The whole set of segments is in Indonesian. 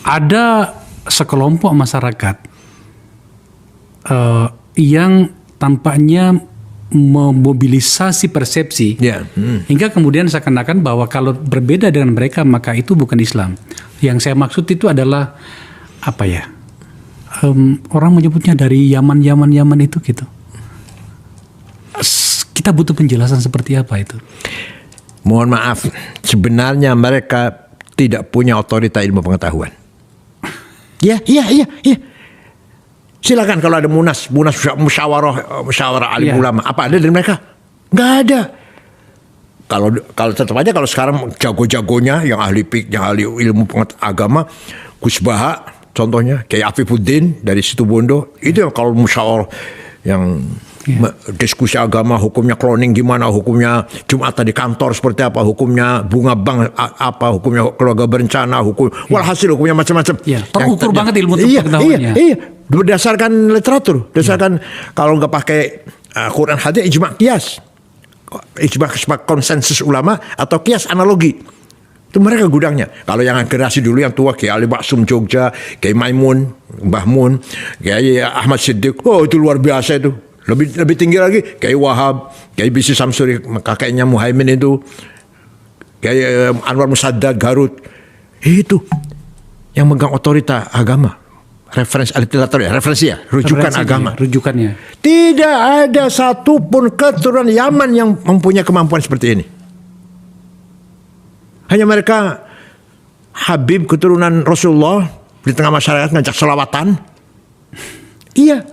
ada sekelompok masyarakat yang tampaknya memobilisasi persepsi hingga kemudian seakan-akan bahwa kalau berbeda dengan mereka maka itu bukan Islam. Yang saya maksud itu adalah apa ya? Orang menyebutnya dari Yaman itu gitu. Kita butuh penjelasan seperti apa itu. Mohon maaf, sebenarnya mereka tidak punya otorita ilmu pengetahuan. Iya. Silakan kalau ada musyawarah alim ulama, apa ada dari mereka? Nggak ada. Kalau tetap aja kalau sekarang jago-jagonya yang ahli ilmu agama, Gus Baha contohnya, Kiai Afifuddin dari Situbondo, itu yang kalau musyawarah yang diskusi agama, hukumnya cloning gimana, hukumnya Jumatan di kantor seperti apa, hukumnya bunga bank apa, hukumnya keluarga berencana, walhasil hukumnya macam-macam. Terukur banget ilmu pengetahuannya. Iya. Berdasarkan literatur, kalau nggak pakai Quran hadis, ijma qiyas, ijma konsensus ulama atau qiyas analogi. Itu mereka gudangnya. Kalau yang generasi dulu yang tua, Kiai Ali Maksum Jogja, Kiai Maimun, Mbah Mun, Kiai Ahmad Siddiq, itu luar biasa itu. Lebih tinggi lagi Kiai Wahab, Kiai Bisi Samsuri, kakeknya Muhaimin itu, Kiai Anwar Musaddad Garut. Itu yang megang otorita agama. Rujukan agama. Rujukannya. Tidak ada satupun keturunan Yaman yang mempunyai kemampuan seperti ini. Hanya mereka Habib keturunan Rasulullah di tengah masyarakat ngajak selawatan. Iya.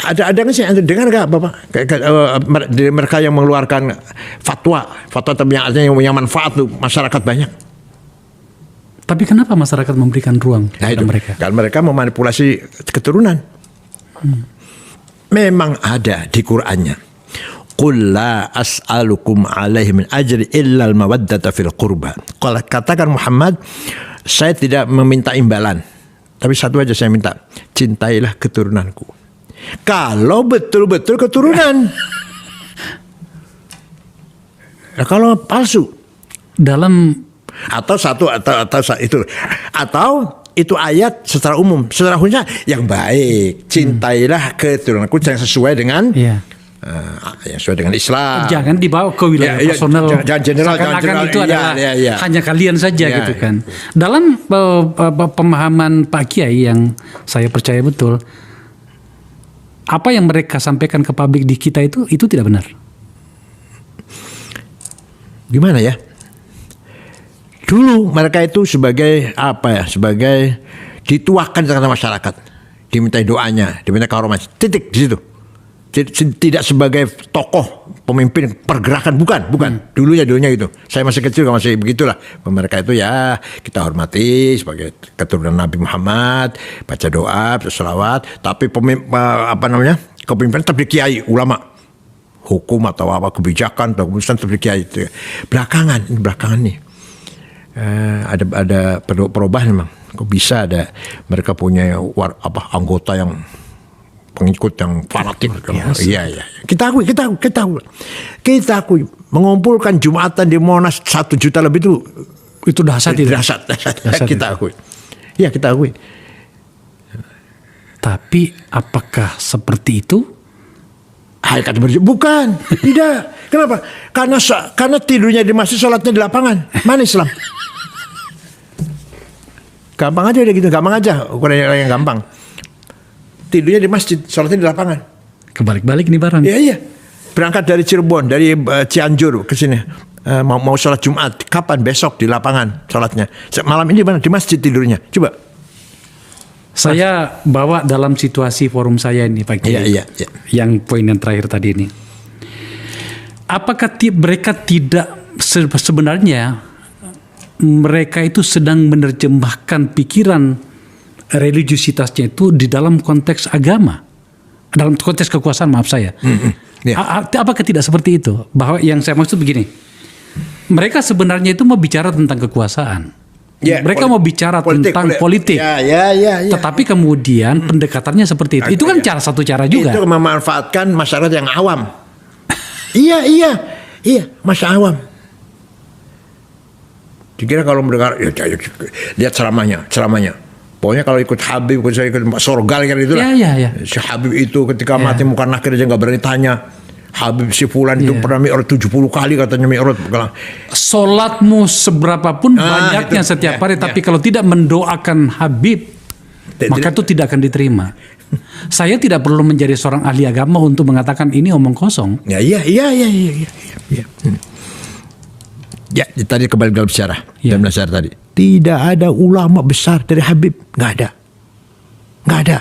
Ada nggak sih Anda dengar nggak Bapak? Dari mereka yang mengeluarkan fatwa yang artinya yang punya manfaat tuh masyarakat banyak. Tapi kenapa masyarakat memberikan ruang kepada mereka? Karena mereka memanipulasi keturunan. Memang ada di Qur'annya. Qul la as'alukum alaihi min ajri illa al-mawaddata fil qurba. Kalau katakan Muhammad, saya tidak meminta imbalan. Tapi satu aja saya minta, cintailah keturunanku. Kalau betul-betul keturunan. Nah, kalau palsu dalam atau itu ayat secara umum, secara khususnya yang baik, cintailah keturunanku yang sesuai dengan yang sesuai dengan Islam. Jangan dibawa ke wilayah personal. Jangan general, itu adalah hanya kalian saja gitu kan. Dalam pemahaman Pak Kiai yang saya percaya betul, apa yang mereka sampaikan ke publik di kita itu tidak benar. Gimana ya? Dulu mereka itu sebagai sebagai dituakan di tengah masyarakat, dimintai doanya, diminta karomah, titik di situ. Tidak sebagai tokoh pemimpin pergerakan, bukan. Dulunya gitu. Saya masih kecil masih begitulah. Mereka itu ya kita hormati sebagai keturunan Nabi Muhammad, baca doa, baca selawat, tapi kepemimpinan tetap di kiai, ulama. Hukum atau kebijakan atau keputusan tetap di kiai itu. Belakangan nih. Ada perlu perubahan memang. Kok bisa ada mereka punya anggota yang pengikut yang fanatik. Iya. Kita akui mengumpulkan Jumatan di Monas 1 juta lebih itu dahsyat. Kita akui. Iya, kita akui. Tapi apakah seperti itu? Bukan, tidak. Kenapa? Karena tidurnya di masjid, sholatnya di lapangan. Mana Islam? Gampang aja gitu, gampang aja. Ukuran yang gampang. Tidurnya di masjid, sholatnya di lapangan. Kebalik-balik nih barang. Iya. Berangkat dari Cirebon, dari Cianjur ke sini. Mau sholat Jumat. Kapan? Besok di lapangan sholatnya. Malam ini mana? Di masjid tidurnya. Coba. Saya bawa dalam situasi forum saya ini Pak Kiai. Iya. Yang poin yang terakhir tadi ini. Apakah mereka tidak sebenarnya mereka itu sedang menerjemahkan pikiran religiusitasnya itu di dalam konteks agama, dalam konteks kekuasaan, maaf saya. Apakah tidak seperti itu? Bahwa yang saya maksud begini, mereka sebenarnya itu mau bicara tentang kekuasaan. Mereka mau bicara tentang politik. Tetapi kemudian pendekatannya seperti itu. Itu kan satu cara juga. Itu memanfaatkan masyarakat yang awam. Iya, masyarakat awam. Dikira kalau mendengar, ya, lihat ceramahnya. Pokoknya kalau ikut Habib, saya ikut Pak Sorgal kan itu lah. Ya. Si Habib itu ketika mati muka nakir aja nggak berani tanya. Habib si Fulan itu pernah mi'raj 70 kali katanya mi'raj. Solatmu seberapapun banyaknya itu. setiap hari, tapi kalau tidak mendoakan Habib, maka itu tidak akan diterima. Saya tidak perlu menjadi seorang ahli agama untuk mengatakan ini omong kosong. Iya. Ya, tadi kembali dalam sejarah. Ya. Dalam sejarah tadi. Tidak ada ulama besar dari Habib. Nggak ada.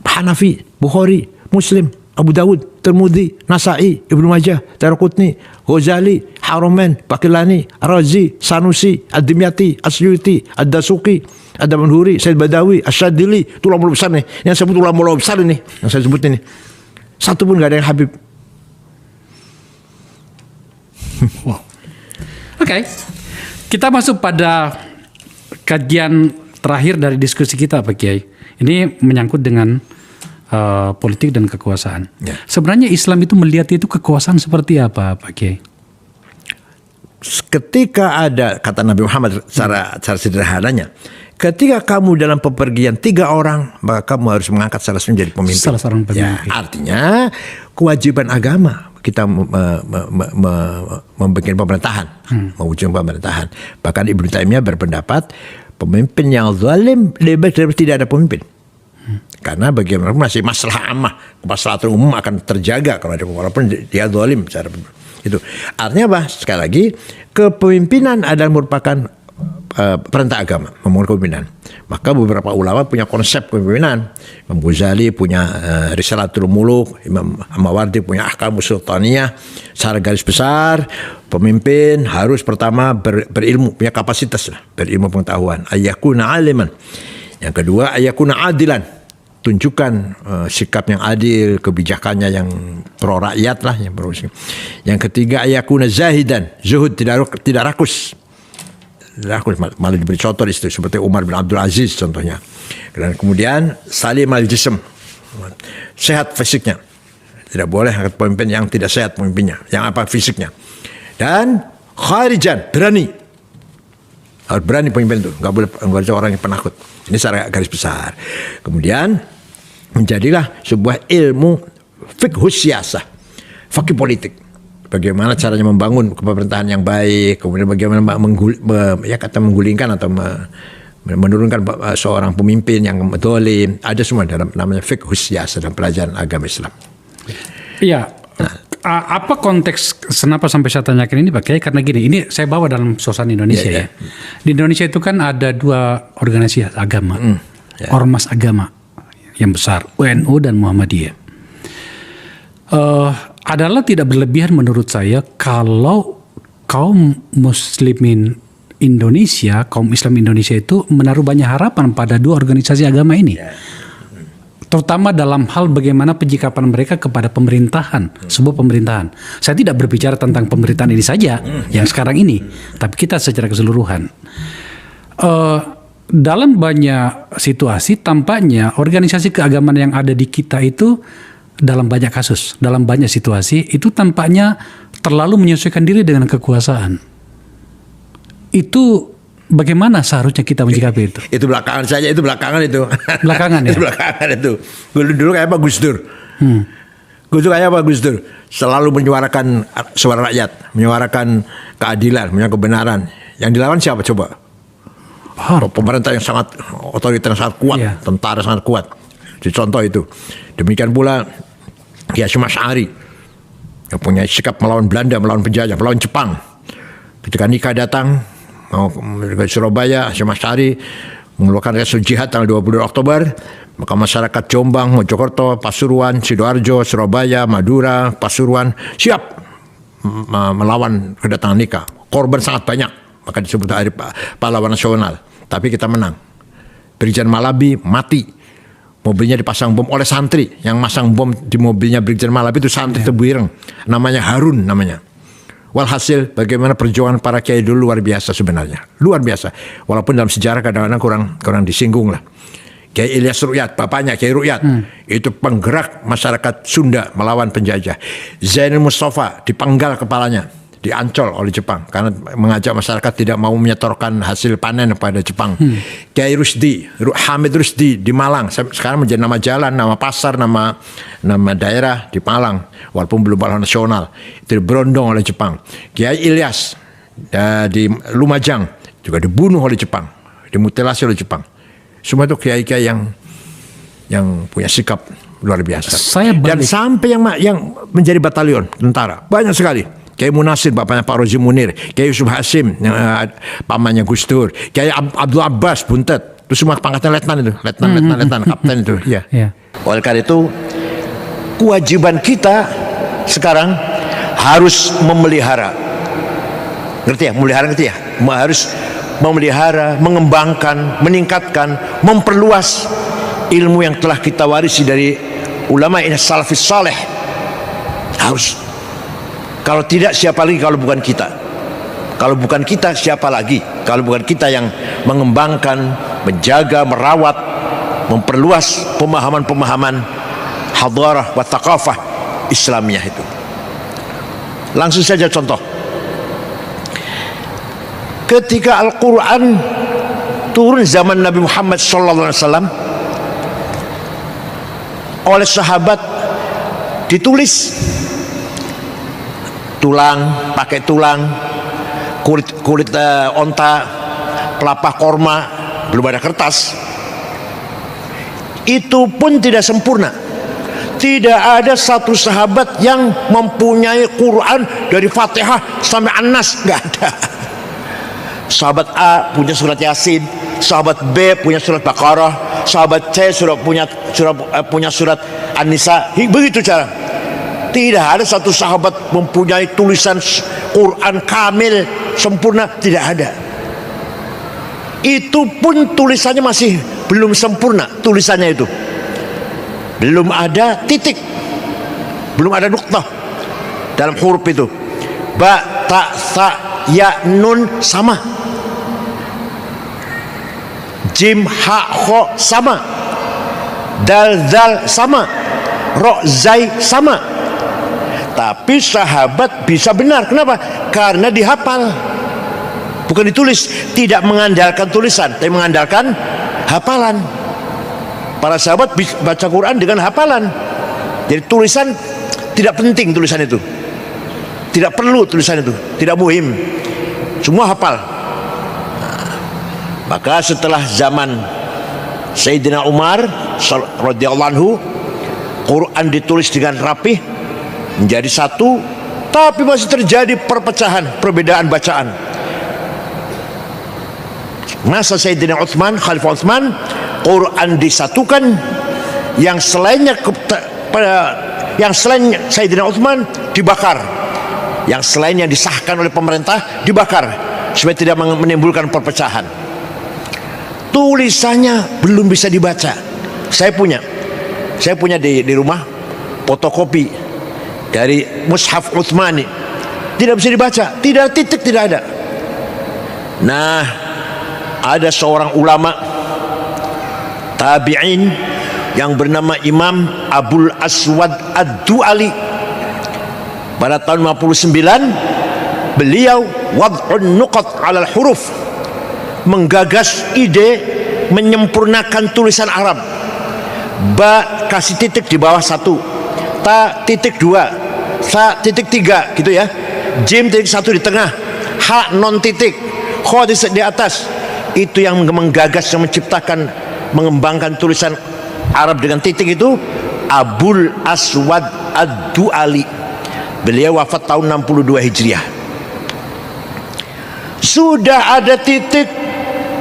Hanafi, Bukhari, Muslim, Abu Dawud, Tirmidzi, Nasa'i, Ibnu Majah, Daraqutni, Ghazali, Haramain, Baqillani, Razi, Sanusi, Ad-Dimyati, Asyuti, Ad-Dasuqi, Ad-Manhuri, Said Badawi, Asyadili. Itu ulama besar nih. Yang sebut ulama besar ini. Yang saya sebut ini. Satu pun nggak ada yang Habib. Wow. Oke. Kita masuk pada kajian terakhir dari diskusi kita, Pak Kiai. Ini menyangkut dengan politik dan kekuasaan. Ya. Sebenarnya Islam itu melihat itu kekuasaan seperti apa, Pak Kiai? Ketika ada, kata Nabi Muhammad secara sederhananya, ketika kamu dalam pepergian 3 orang, maka kamu harus mengangkat salah satu menjadi pemimpin. Salah seorang pemimpin. Ya, artinya kewajiban agama kita membuat pemerintahan, mewujudkan pemerintahan. Bahkan Ibnu Taimiyah berpendapat pemimpin yang zalim lebih dari tidak ada pemimpin. Karena bagaimana masih masalah ammah, kemaslahatan umum akan terjaga kalau ada, walaupun dia zalim secara itu. Artinya apa? Sekali lagi, kepemimpinan adalah merupakan perintah agama, membangun kepemimpinan. Maka beberapa ulama punya konsep kepemimpinan. Imam Ghazali punya Risalatul Muluk, Imam Mawardi punya Ahkamus Sultaniyah. Secara garis besar, pemimpin harus pertama berilmu, punya kapasitas lah, berilmu pengetahuan. Ayyakuna aliman. Yang kedua, ayyakuna adilan. Tunjukkan sikap yang adil, kebijakannya yang pro rakyat lah, yang pro. Yang ketiga, ayyakuna zahidan, zuhud, tidak rakus. Malah diberi contoh di situ seperti Umar bin Abdul Aziz contohnya. Dan kemudian salim al-jism, sehat fisiknya. Tidak boleh angkat pemimpin yang tidak sehat pemimpinnya, yang apa fisiknya. Dan kharijan, berani. Harus berani pemimpin itu, nggak boleh orang yang penakut. Ini secara garis besar. Kemudian menjadilah sebuah ilmu fiqhus siyasah, fakih politik. Bagaimana caranya membangun pemerintahan yang baik, kemudian bagaimana menggulingkan atau menurunkan seorang pemimpin yang zalim. Ada semua dalam namanya fiqhus siyasah dalam pelajaran agama Islam. Iya. Apa konteks kenapa sampai saya tanyakan ini, Pak Kiai? Karena gini, ini saya bawa dalam suasana Indonesia ya. Di Indonesia itu kan ada 2 organisasi agama, ormas agama yang besar, UNU dan Muhammadiyah. Adalah tidak berlebihan menurut saya kalau kaum muslimin Indonesia, kaum Islam Indonesia itu menaruh banyak harapan pada 2 organisasi agama ini. Terutama dalam hal bagaimana penyikapan mereka kepada pemerintahan, sebuah pemerintahan. Saya tidak berbicara tentang pemerintahan ini saja, yang sekarang ini, tapi kita secara keseluruhan. Dalam banyak situasi tampaknya organisasi keagamaan yang ada di kita itu dalam banyak kasus, dalam banyak situasi itu tampaknya terlalu menyesuaikan diri dengan kekuasaan. Itu bagaimana seharusnya kita menyikapi itu? Itu belakangan saja, itu belakangan itu. Belakangan ya? Itu belakangan itu. Dulu kayak apa Gus Dur? Gus Dur kayak apa Gus Dur? Selalu menyuarakan suara rakyat, menyuarakan keadilan, menyuarakan kebenaran. Yang dilawan siapa coba? Pemerintah yang sangat otoriter, yang sangat kuat, tentara sangat kuat. Contoh itu. Demikian pula Kiai Hasyim Asy'ari yang punya sikap melawan Belanda, melawan penjajah, melawan Jepang. Ketika nikah datang mau ke Surabaya, Hasyim Asy'ari mengeluarkan resolusi jihad tanggal 22 Oktober, maka masyarakat Jombang, Mojokerto, Pasuruan, Sidoarjo, Surabaya, Madura, Pasuruan siap melawan kedatangan nikah. Korban sangat banyak, maka disebut hari pahlawan nasional. Tapi kita menang. Brigjen Malabi mati. Mobilnya dipasang bom oleh santri. Yang masang bom di mobilnya Brigjen Malabi itu santri Tebuireng. Namanya Harun namanya. Walhasil bagaimana perjuangan para kiai dulu luar biasa sebenarnya. Luar biasa. Walaupun dalam sejarah kadang-kadang kurang disinggung lah. Kiai Ilyas Rukyat, bapaknya Kiai Rukyat. Itu penggerak masyarakat Sunda melawan penjajah. Zainul Mustafa dipenggal kepalanya. di Ancol oleh Jepang karena mengajak masyarakat tidak mau menyetorkan hasil panen kepada Jepang. Kiai Rusdi, Hamid Rusdi di Malang, sekarang menjadi nama jalan, nama pasar, nama daerah di Malang, walaupun belum pahlawan nasional. Itu diberondong oleh Jepang. Kiai Ilyas di Lumajang juga dibunuh oleh Jepang, dimutilasi oleh Jepang. Semua itu kiai-kiai yang punya sikap luar biasa. Dan sampai yang menjadi batalion tentara banyak sekali. Kiai Munasir, bapaknya Pak Rozi Munir, Kiai Yusuf Hasim, pamannya Gus Dur, Kiai Abdul Abbas Buntet, itu semua pangkatnya letnan itu, letnan, kapten itu. Ya. Oleh karena itu, kewajiban kita sekarang harus memelihara. Ngerti ya? Ngerti ya? Harus memelihara, mengembangkan, meningkatkan, memperluas ilmu yang telah kita warisi dari ulama ini salafis saleh. Harus. Kalau tidak, siapa lagi kalau bukan kita? Kalau bukan kita, siapa lagi? Kalau bukan kita yang mengembangkan, menjaga, merawat, memperluas pemahaman-pemahaman hadarah wa thaqafah Islamiyah itu. Langsung saja contoh. Ketika Al-Quran turun zaman Nabi Muhammad SAW, oleh sahabat ditulis pakai tulang, kulit onta, pelapah korma, belum ada kertas. Itu pun tidak sempurna. Tidak ada satu sahabat yang mempunyai Quran dari Fatihah sampai An-Nas, nggak ada. Sahabat A punya surat Yasin, sahabat B punya surat Baqarah, sahabat C punya surat An-Nisa. Begitu cara. Tidak ada satu sahabat mempunyai tulisan Quran kamil sempurna, tidak ada. Itu pun tulisannya masih belum sempurna, tulisannya itu belum ada titik, belum ada nuktah dalam huruf itu. Ba, ta, sa, ya, nun sama, jim, ha, kho sama, dal, zal sama, ro, zai sama. Tapi sahabat bisa benar. Kenapa? Karena dihafal, bukan ditulis. Tidak mengandalkan tulisan, tapi mengandalkan hafalan. Para sahabat baca Quran dengan hafalan. Jadi tulisan tidak penting, tulisan itu tidak perlu, tulisan itu tidak muhim, semua hafal. Maka setelah zaman Sayyidina Umar radhiyallahu anhu, Quran ditulis dengan rapih menjadi satu, tapi masih terjadi perpecahan, perbedaan bacaan. Masa Sayyidina Utsman, Khalifah Utsman, Quran disatukan, yang selain Sayyidina Utsman dibakar, yang selain yang disahkan oleh pemerintah dibakar supaya tidak menimbulkan perpecahan. Tulisannya belum bisa dibaca. Saya punya di rumah fotokopi dari Mushaf Utsmani, tidak bisa dibaca, tidak titik, tidak ada. Nah, ada seorang ulama tabi'in yang bernama Imam Abul Aswad Ad-Du'ali. Pada tahun 59 beliau wad'un nuqat 'alal huruf, menggagas ide menyempurnakan tulisan Arab. Ba kasih titik di bawah satu, ta titik dua, sa titik tiga, gitu ya. Jim titik satu di tengah, ha non titik, kho di atas. Itu yang menggagas, yang menciptakan, mengembangkan tulisan Arab dengan titik itu Abul Aswad Ad-Du'ali. Beliau wafat tahun 62 Hijriah. Sudah ada titik,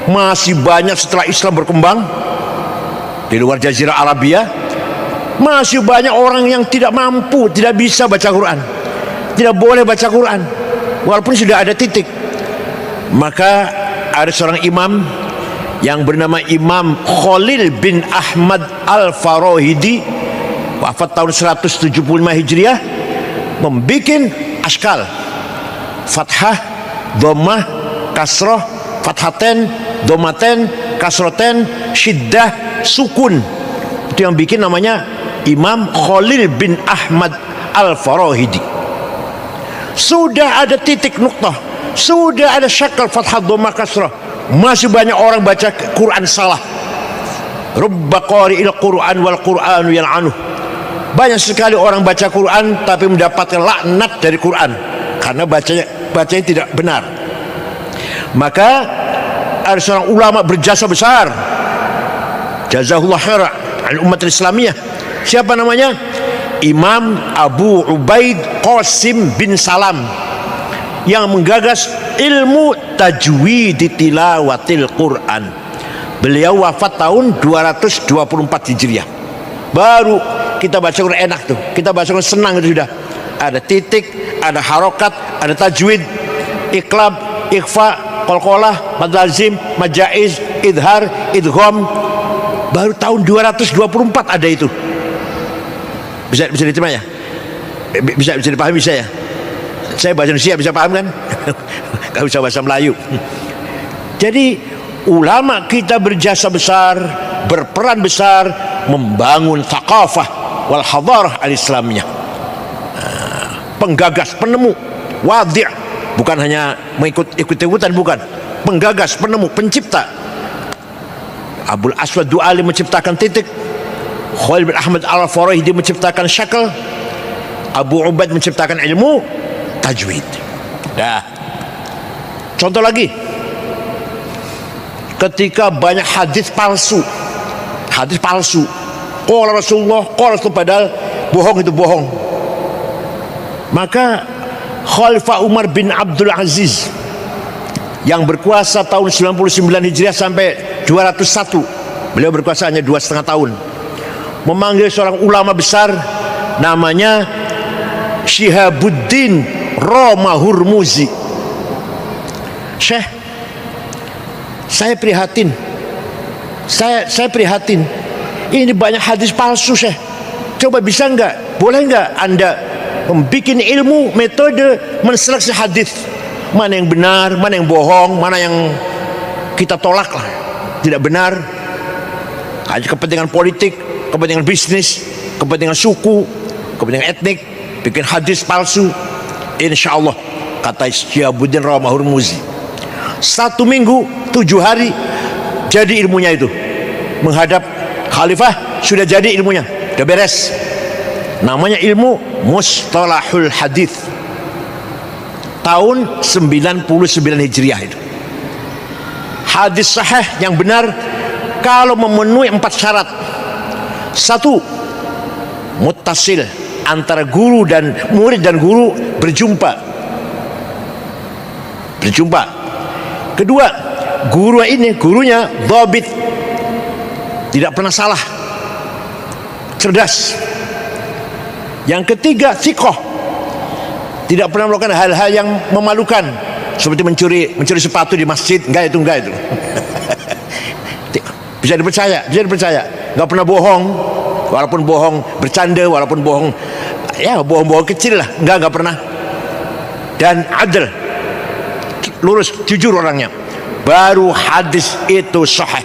masih banyak setelah Islam berkembang di luar Jazirah Arabia, masih banyak orang yang tidak mampu, tidak bisa baca Quran, tidak boleh baca Quran walaupun sudah ada titik. Maka ada seorang imam yang bernama Imam Khalil bin Ahmad Al-Farahidi, wafat tahun 175 Hijriah, membikin askal, fathah, dhammah, kasroh, fathaten, dhammaten, kasroten, syiddah, sukun. Itu yang bikin namanya Imam Khalil bin Ahmad Al-Farahidi. Sudah ada titik nuktah, sudah ada syakal fathah dhamma kasrah, masih banyak orang baca Quran salah. Rubba qari'il Quran wal Quranu yal'anuh. Banyak sekali orang baca Quran tapi mendapatkan laknat dari Quran karena bacanya tidak benar. Maka ada seorang ulama berjasa besar, jazahullah khairan al umat Islamiyah. Siapa namanya? Imam Abu Ubaid Qasim bin Salam, yang menggagas ilmu tajwid tilawatil Quran. Beliau wafat tahun 224 Hijriah. Baru kita baca Quran enak tuh, kita baca Quran senang itu sudah. Ada titik, ada harokat, ada tajwid, iqlab, ikhfa, qalqalah, mad lazim, majaiz, idhar, idgham. Baru tahun 224 ada itu. Bisa diterima ya? Bisa dipahami bisa ya? Saya bahasa Indonesia bisa paham kan? Gak bisa bahasa Melayu. Jadi ulama kita berjasa besar, berperan besar membangun thaqafah wal hadarah al-islamiyah. Penggagas, penemu, wadhi', bukan hanya ikut-ikutan, bukan. Penggagas, penemu, pencipta. Abul Aswad Du'ali menciptakan titik, Khalil bin Ahmad Al-Farahidi menciptakan syakal, Abu Ubaid menciptakan ilmu tajwid. Nah, contoh lagi, ketika banyak hadis palsu, qala Rasulullah, padahal bohong itu bohong. Maka Khalifah Umar bin Abdul Aziz yang berkuasa tahun 99 Hijriah sampai 201, beliau berkuasa hanya 2,5 tahun, memanggil seorang ulama besar namanya Syihabuddin Roma Hurmuzi. Syekh, saya prihatin, saya prihatin, ini banyak hadis palsu Syekh. Coba bisa enggak, boleh enggak Anda membuat ilmu metode menseleksi hadis, mana yang benar, mana yang bohong, mana yang kita tolak lah, tidak benar, hanya kepentingan politik, kepentingan bisnis, kepentingan suku, kepentingan etnik, bikin hadis palsu. Insya Allah, kata Syihabuddin Roma Hurmuzi, 1 minggu 7 hari jadi ilmunya itu. Menghadap khalifah sudah jadi ilmunya, sudah beres. Namanya ilmu Mustalahul Hadis, tahun 99 Hijriah itu. Hadis sahih yang benar kalau memenuhi 4 syarat. 1, muttasil, antara guru dan murid dan guru berjumpa. Kedua, gurunya dhabit, tidak pernah salah, cerdas. Yang ketiga, thiqah, tidak pernah melakukan hal-hal yang memalukan seperti mencuri sepatu di masjid. Enggak itu bisa dipercaya, nggak pernah bohong, walaupun bohong bercanda, walaupun bohong ya bohong kecil lah, nggak pernah. Dan adil, lurus, jujur orangnya, baru hadis itu sahih.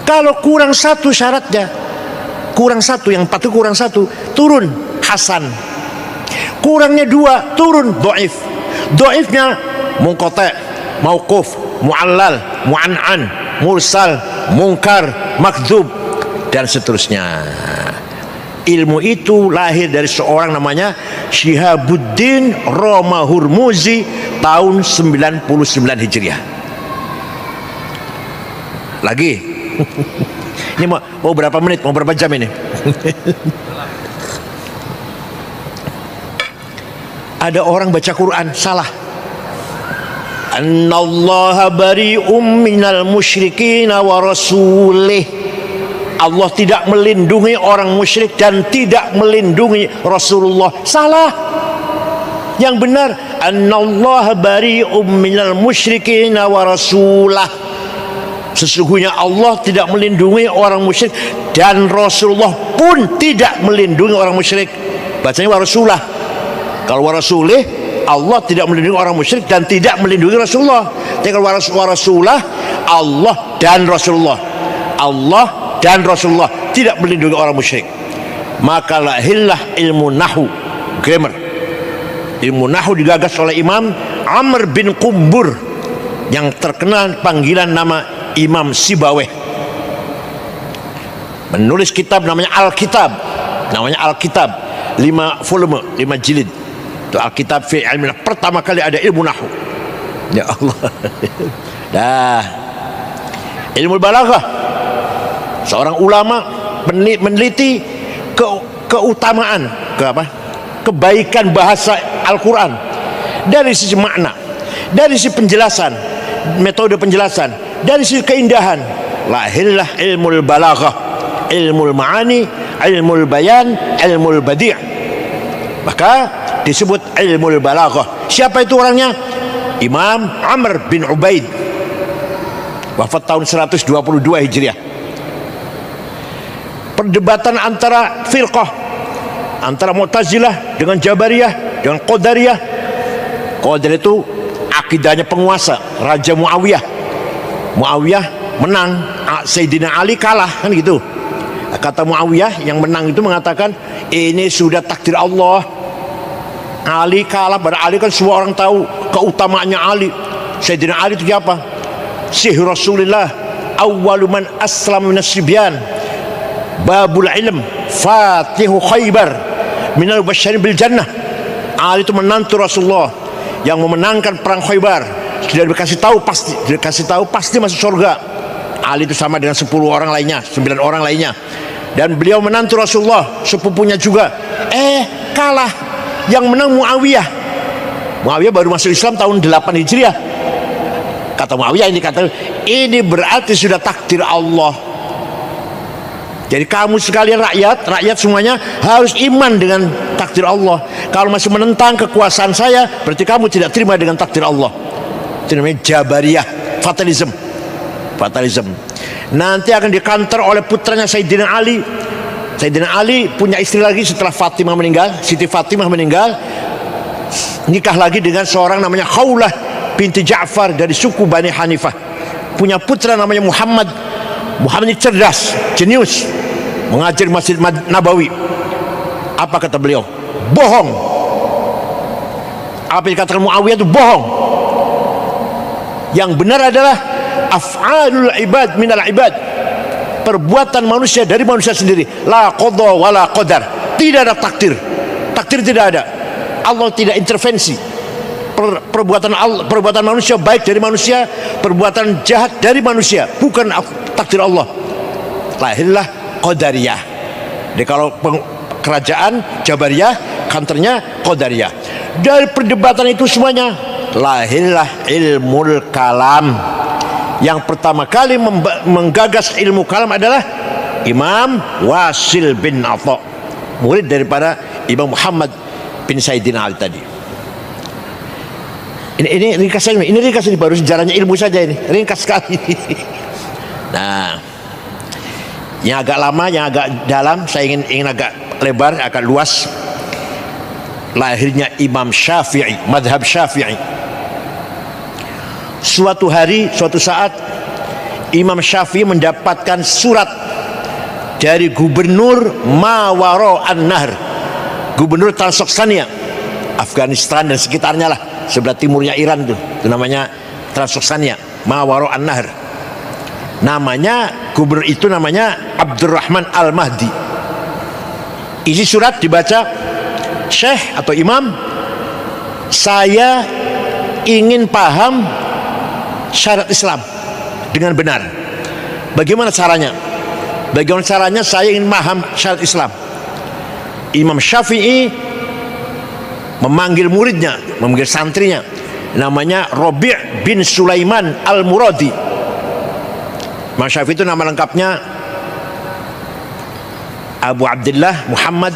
Kalau kurang 1 syaratnya, yang 4 itu kurang 1, turun hasan. Kurangnya 2, turun dhaif. Dhaifnya munqati', mauquf, mu'allal, mu'an'an, mursal, munkar, makdzub, dan seterusnya. Ilmu itu lahir dari seorang namanya Syihabuddin Roma Hurmuzi tahun 99 Hijriah. Lagi ini mau berapa menit, mau berapa jam ini? Ada orang baca Quran salah. Annallaha bari'um minal musyrikin wa rasulih. Allah tidak melindungi orang musyrik dan tidak melindungi Rasulullah. Salah. Yang benar, annallaha bari'um minal musyrikin wa rasulah. Sesungguhnya Allah tidak melindungi orang musyrik dan Rasulullah pun tidak melindungi orang musyrik. Bacanya wa rasulah. Kalau wa rasulih, Allah tidak melindungi orang musyrik dan tidak melindungi Rasulullah. Jadi kalau wa rasulah, Allah dan Rasulullah. Allah dan Rasulullah tidak melindungi orang musyrik. Maka lahirlah ilmu nahwu, grammar. Ilmu nahwu digagas oleh Imam Amr bin Qumbur yang terkenal panggilan nama Imam Sibaweh. Menulis kitab namanya Alkitab, 5 volume, 5 jilid. Itu Alkitab fi ilmi, pertama kali ada ilmu nahwu. Ya Allah. Dah. Ilmu balaghah. Seorang ulama meneliti keutamaan, kebaikan bahasa Al-Quran dari sisi makna, dari sisi penjelasan, metode penjelasan, dari sisi keindahan. Lahirlah ilmu balaghah, ilmu ma'ani, ilmu bayan, ilmu badi'. Maka disebut ilmu balaghah. Siapa itu orangnya? Imam Amr bin Ubaid, wafat tahun 122 Hijriah. Perdebatan antara firqah, antara Mu'tazilah dengan Jabariyah dengan Qadariyah. Qadariyah itu akidahnya penguasa, Raja Muawiyah. Muawiyah menang, Sayyidina Ali kalah, kan gitu. Kata Muawiyah yang menang itu mengatakan, ini sudah takdir Allah. Ali kalah, pada Ali kan semua orang tahu keutamaannya Ali. Sayyidina Ali itu siapa? Sihir Rasulullah, awwalu man aslam minas sibyan, babul ilm, fatihu Khaybar, minal basyarin bil jannah. Ali itu menantu Rasulullah yang memenangkan perang Khaybar. Sudah dikasih tahu pasti masuk surga. Ali itu sama dengan 10 orang lainnya, 9 orang lainnya. Dan beliau menantu Rasulullah, sepupunya juga. Kalah. Yang menang Muawiyah. Muawiyah baru masuk Islam tahun 8 Hijriah. Kata Muawiyah ini berarti sudah takdir Allah. Jadi kamu sekalian rakyat semuanya harus iman dengan takdir Allah. Kalau masih menentang kekuasaan saya, berarti kamu tidak terima dengan takdir Allah. Itu namanya Jabariyah, fatalism. Nanti akan dikantor oleh putranya Sayyidina Ali. Sayyidina Ali punya istri lagi setelah Fatimah meninggal, Siti Fatimah meninggal, nikah lagi dengan seorang namanya Khawlah binti Ja'far dari suku Bani Hanifah. Punya putra namanya Muhammad. Muhammad ini cerdas, jenius, mengajar Masjid Nabawi. Apa kata beliau? Bohong. Apa yang dikatakan Muawiyah itu bohong. Yang benar adalah af'alul ibad minal ibad, perbuatan manusia dari manusia sendiri. La qadha wa la qadar. Tidak ada takdir tidak ada. Allah tidak intervensi. Perbuatan manusia baik dari manusia, perbuatan jahat dari manusia, bukan takdir Allah. Lahirlah Qadariyah. Jadi kalau kerajaan Jabariyah, kantornya Qadariyah. Dari perdebatan itu semuanya lahirlah ilmu kalam. Yang pertama kali menggagas ilmu kalam adalah Imam Wasil bin Atha, murid daripada Imam Muhammad bin Sayyidina Ali tadi. Ini ringkas ini baru sejarahnya ilmu saja, ini ringkas sekali. Nah, yang agak lama, yang agak dalam, saya ingin agak lebar, agak luas. Lahirnya Imam Syafi'i, madhab Syafi'i. Suatu saat Imam Syafi'i mendapatkan surat dari gubernur Mawaro An-Nahr, gubernur Transoksania, Afghanistan dan sekitarnya lah, sebelah timurnya Iran tuh. Itu namanya Transoksania, Mawaro An-Nahr. Namanya gubernur itu namanya Abdurrahman Al-Mahdi. Isi surat dibaca, Syekh atau Imam, saya ingin paham syarat Islam dengan benar. Bagaimana caranya? Saya ingin paham syarat Islam. Imam Syafi'i memanggil muridnya, memanggil santrinya, namanya Rabi' bin Sulaiman Al-Muradi. Imam Syafi'i itu nama lengkapnya Abu Abdullah Muhammad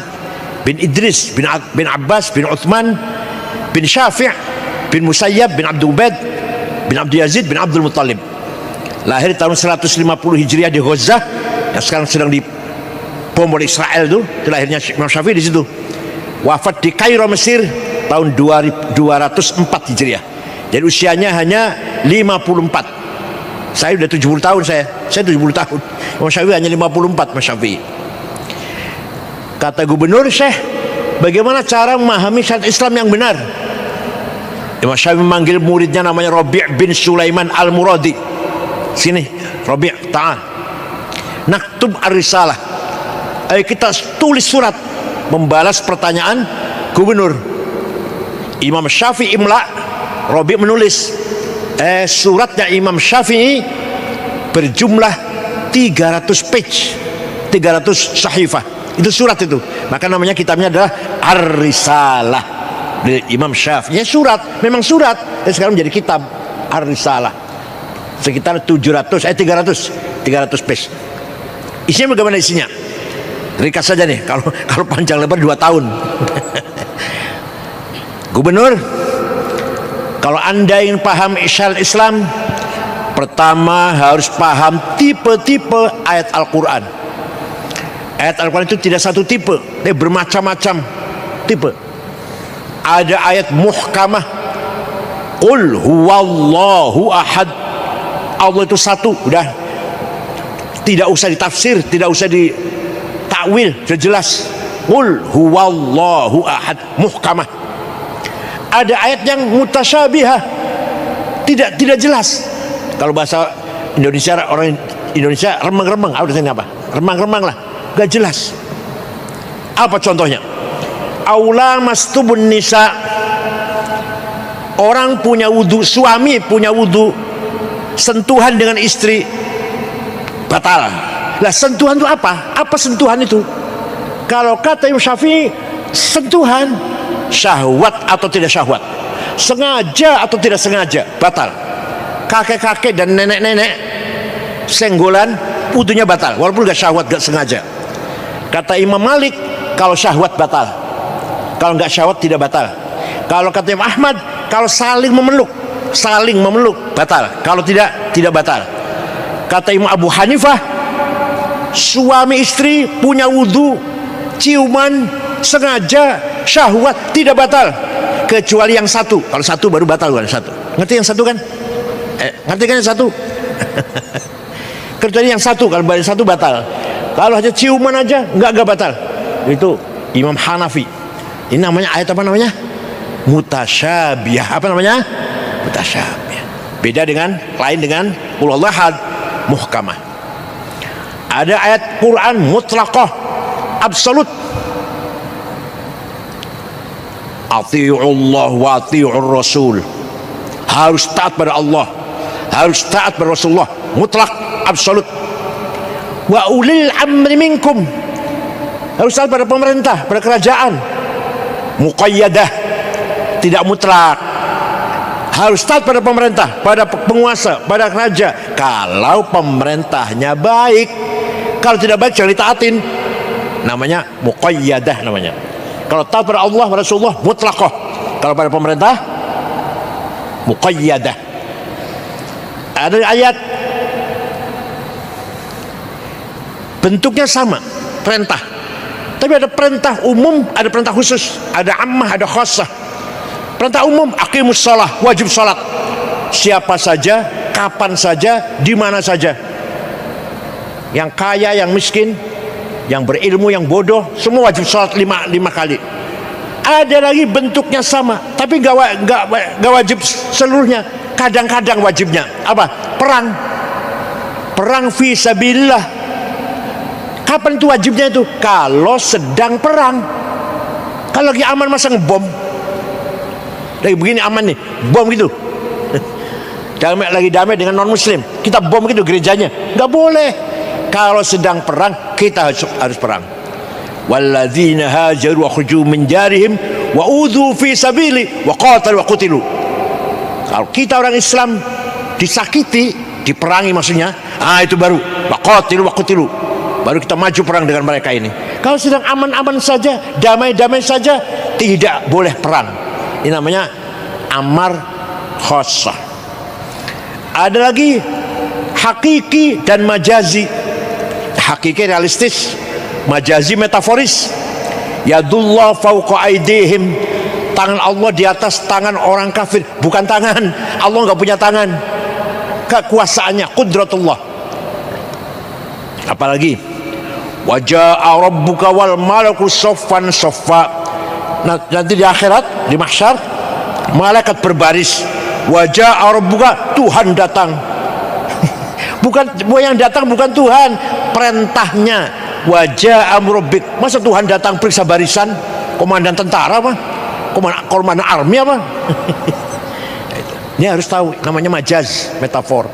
bin Idris bin Abbas bin Uthman bin Syafi' bin Musayyab bin Abdul Ubaid bin Abdul Yazid bin Abdul Muttalib. Lahir tahun 150 Hijriah di Gaza, yang sekarang sedang dibom oleh Israel itu lahirnya Imam Syafi'i di situ. Wafat di Kairo, Mesir tahun 204 Hijriah. Jadi usianya hanya 54. Saya udah 70 tahun saya 70 tahun. Imam Syafi'i hanya 54 Imam Syafi'i. Kata gubernur, Syekh, bagaimana cara memahami syariat Islam yang benar. Imam Syafi'i memanggil muridnya namanya Rabi' bin Sulaiman Al-Muradi. Sini, Rabi', ta'al. Naktub ar-risalah. Ayo kita tulis surat membalas pertanyaan gubernur. Imam Syafi'i imla, Rabi' menulis. Suratnya Imam Syafi'i berjumlah 300 page, 300 sahifah. Itu surat itu. Maka namanya kitabnya adalah Ar-Risalah dari Imam Syafi'i. Ya surat, memang surat. Sekarang menjadi kitab Ar-Risalah. Sekitar 300 page. Isinya bagaimana isinya? Ringkas saja nih. Kalau panjang lebar 2 tahun. Gubernur, kalau Anda ingin paham syariat Islam, pertama harus paham tipe-tipe ayat Al-Quran. Ayat Al-Quran itu tidak satu tipe, bermacam-macam tipe. Ada ayat muhkamah, Qul huwallahu ahad. Allah itu satu, udah. Tidak usah ditafsir, tidak usah ditakwil, sudah jelas. Qul huwallahu ahad, muhkamah. Ada ayat yang mutasyabihah, tidak jelas. Kalau bahasa Indonesia, orang Indonesia remang-remang, apa? Remang-remang lah, gak jelas. Apa contohnya? Aula mastubun nisa. Orang punya wudu, suami punya wudu, sentuhan dengan istri batal. Lah sentuhan itu apa? Apa sentuhan itu? Kalau kata Imam Syafi'i, sentuhan syahwat atau tidak syahwat, sengaja atau tidak sengaja, batal. Kakek-kakek dan nenek-nenek senggolan, wudunya batal walaupun gak syahwat, gak sengaja. Kata Imam Malik, kalau syahwat batal, kalau gak syahwat tidak batal. Kalau kata Imam Ahmad, kalau saling memeluk batal, kalau tidak batal. Kata Imam Abu Hanifah, suami istri punya wudu, ciuman sengaja, syahwat tidak batal, kecuali yang satu. Kalau satu baru batal, kan satu. Ngerti yang satu kan? Ngerti kan yang satu? Kecuali yang satu, kalau baru satu batal. Kalau hanya ciuman aja enggak batal. Itu Imam Hanafi. Ini namanya ayat apa namanya? Mutasyabihah. Apa namanya? Mutasyabihah. Beda dengan lain dengan Qul huwallahu ahad, muhkamah. Ada ayat Quran mutlaqah, absolut. Ati'ullah wa ati'ur rasul. Harus taat pada Allah, harus taat pada Rasulullah, mutlak, absolut. Wa ulil amri minkum. Harus taat pada pemerintah, pada kerajaan. Muqayyadah, tidak mutlak. Harus taat pada pemerintah, pada penguasa, pada raja, kalau pemerintahnya baik. Kalau tidak baik jangan ditaatin. Namanya muqayyadah namanya. Kalau taat pada Allah, pada Rasulullah, mutlaqah. Kalau pada pemerintah, muqayyadah. Ada ayat bentuknya sama, perintah. Tapi ada perintah umum, ada perintah khusus. Ada ammah, ada khassah. Perintah umum, aqimus shalah, wajib salat. Siapa saja, kapan saja, di mana saja. Yang kaya, yang miskin, yang berilmu, yang bodoh, semua wajib salat 5 kali. Ada lagi bentuknya sama, tapi gak wajib seluruhnya. Kadang-kadang wajibnya apa? Perang fi sabilillah. Kapan itu wajibnya itu? Kalau sedang perang. Kalau lagi aman masa ngebom? Lagi begini aman nih, bom gitu. Lagi damai dengan non muslim, kita bom gitu gerejanya, nggak boleh. Kalau sedang perang, kita harus perang. Walladzina hajaru wa khuruju min jarihim wa udhu fi sabili wa qatalu wa qutilu. Kalau kita orang Islam disakiti, diperangi maksudnya, itu baru wa qatilu wa qutilu. Baru kita maju perang dengan mereka ini. Kalau sedang aman-aman saja, damai-damai saja, tidak boleh perang. Ini namanya amar khassah. Ada lagi hakiki dan majazi. Hakiki realistis, majazi metaforis. Yadullah fauqa aidihim. Tangan Allah di atas tangan orang kafir. Bukan tangan, Allah nggak punya tangan. Kekuasaannya, qudratullah. Apalagi waja'a rabbuka wal malaku saffan saffa. nanti di akhirat, di mahsyar, malaikat berbaris, wajah rabbuka, Tuhan datang. Bukan yang datang bukan Tuhan, perintahnya wajah rabbik. Masa Tuhan datang periksa barisan? Komandan tentara apa? Komandan army apa? Ini harus tahu, namanya majaz, metafor.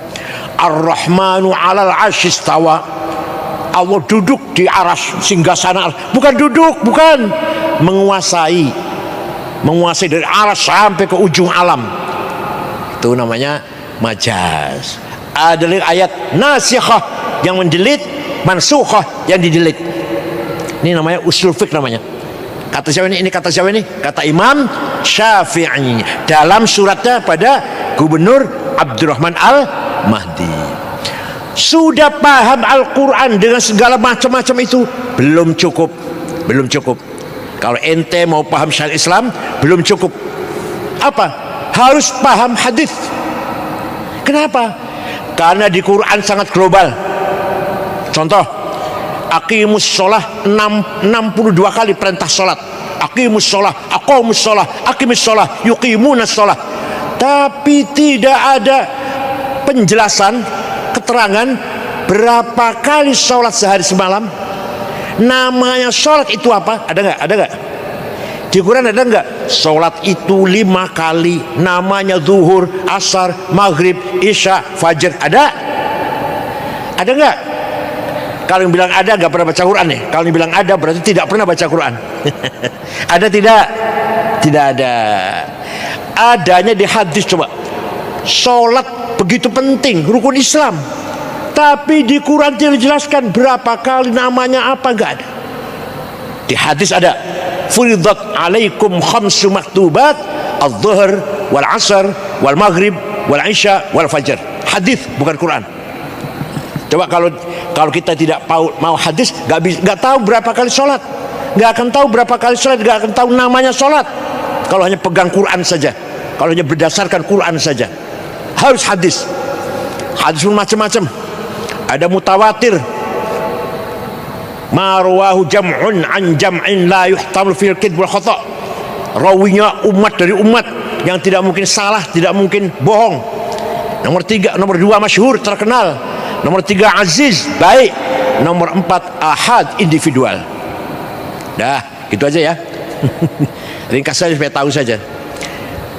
Ar-Rahmanu 'alal 'arsy istawa. Allah duduk di aras singgasana. Bukan duduk, bukan menguasai dari aras sampai ke ujung alam. Itu namanya majaz. Ada ayat nasikhah yang mendelit, mansukhah yang didelit. Ini namanya usul fiqh namanya. Kata siapa ini? Ini kata siapa ini? Kata Imam Syafi'i dalam suratnya pada Gubernur Abdurrahman Al-Mahdi. Sudah paham Al-Quran dengan segala macam-macam itu? Belum cukup. Belum cukup. Kalau ente mau paham syariat Islam, belum cukup. Apa? Harus paham hadis. Kenapa? Karena di Quran sangat global. Contoh, aqimus sholah, 62 kali perintah sholat. Aqimus sholah, aqamus sholah, aqimus sholah, yuqimunas sholah. Tapi tidak ada penjelasan, keterangan berapa kali sholat sehari semalam. Namanya sholat itu apa? Ada nggak? Ada nggak? Di Quran ada nggak? Sholat itu 5 kali. Namanya zuhur, asar, maghrib, isya, fajar. Ada? Ada nggak? Kalau yang bilang ada nggak pernah baca Quran nih. Kalau yang bilang ada berarti tidak pernah baca Quran. Ada tidak? Tidak ada. Adanya di hadis. Coba. Sholat begitu penting, rukun Islam. Tapi di Quran tidak dijelaskan berapa kali, namanya apa, nggak ada. Di hadis ada. Furidat alaikum khamsu maktubat al-dhuhr wal asr wal maghrib wal isya wal fajr. Hadis bukan Quran. Coba kalau kita tidak mau hadis, nggak tahu berapa kali sholat, nggak akan tahu berapa kali sholat, nggak akan tahu namanya sholat. Kalau hanya pegang Quran saja, kalau hanya berdasarkan Quran saja, harus hadis. Hadis pun macam-macam. Ada mutawatir. Marwahu jam'un an jam'in la yuhtamil fil kidb wal khata'. Rawinya umat dari umat yang tidak mungkin salah, tidak mungkin bohong. Nomor 2 masyhur, terkenal. Nomor 3 aziz, baik. Nomor 4 ahad, individual. Dah, gitu aja ya. Ringkas saja supaya tahu saja.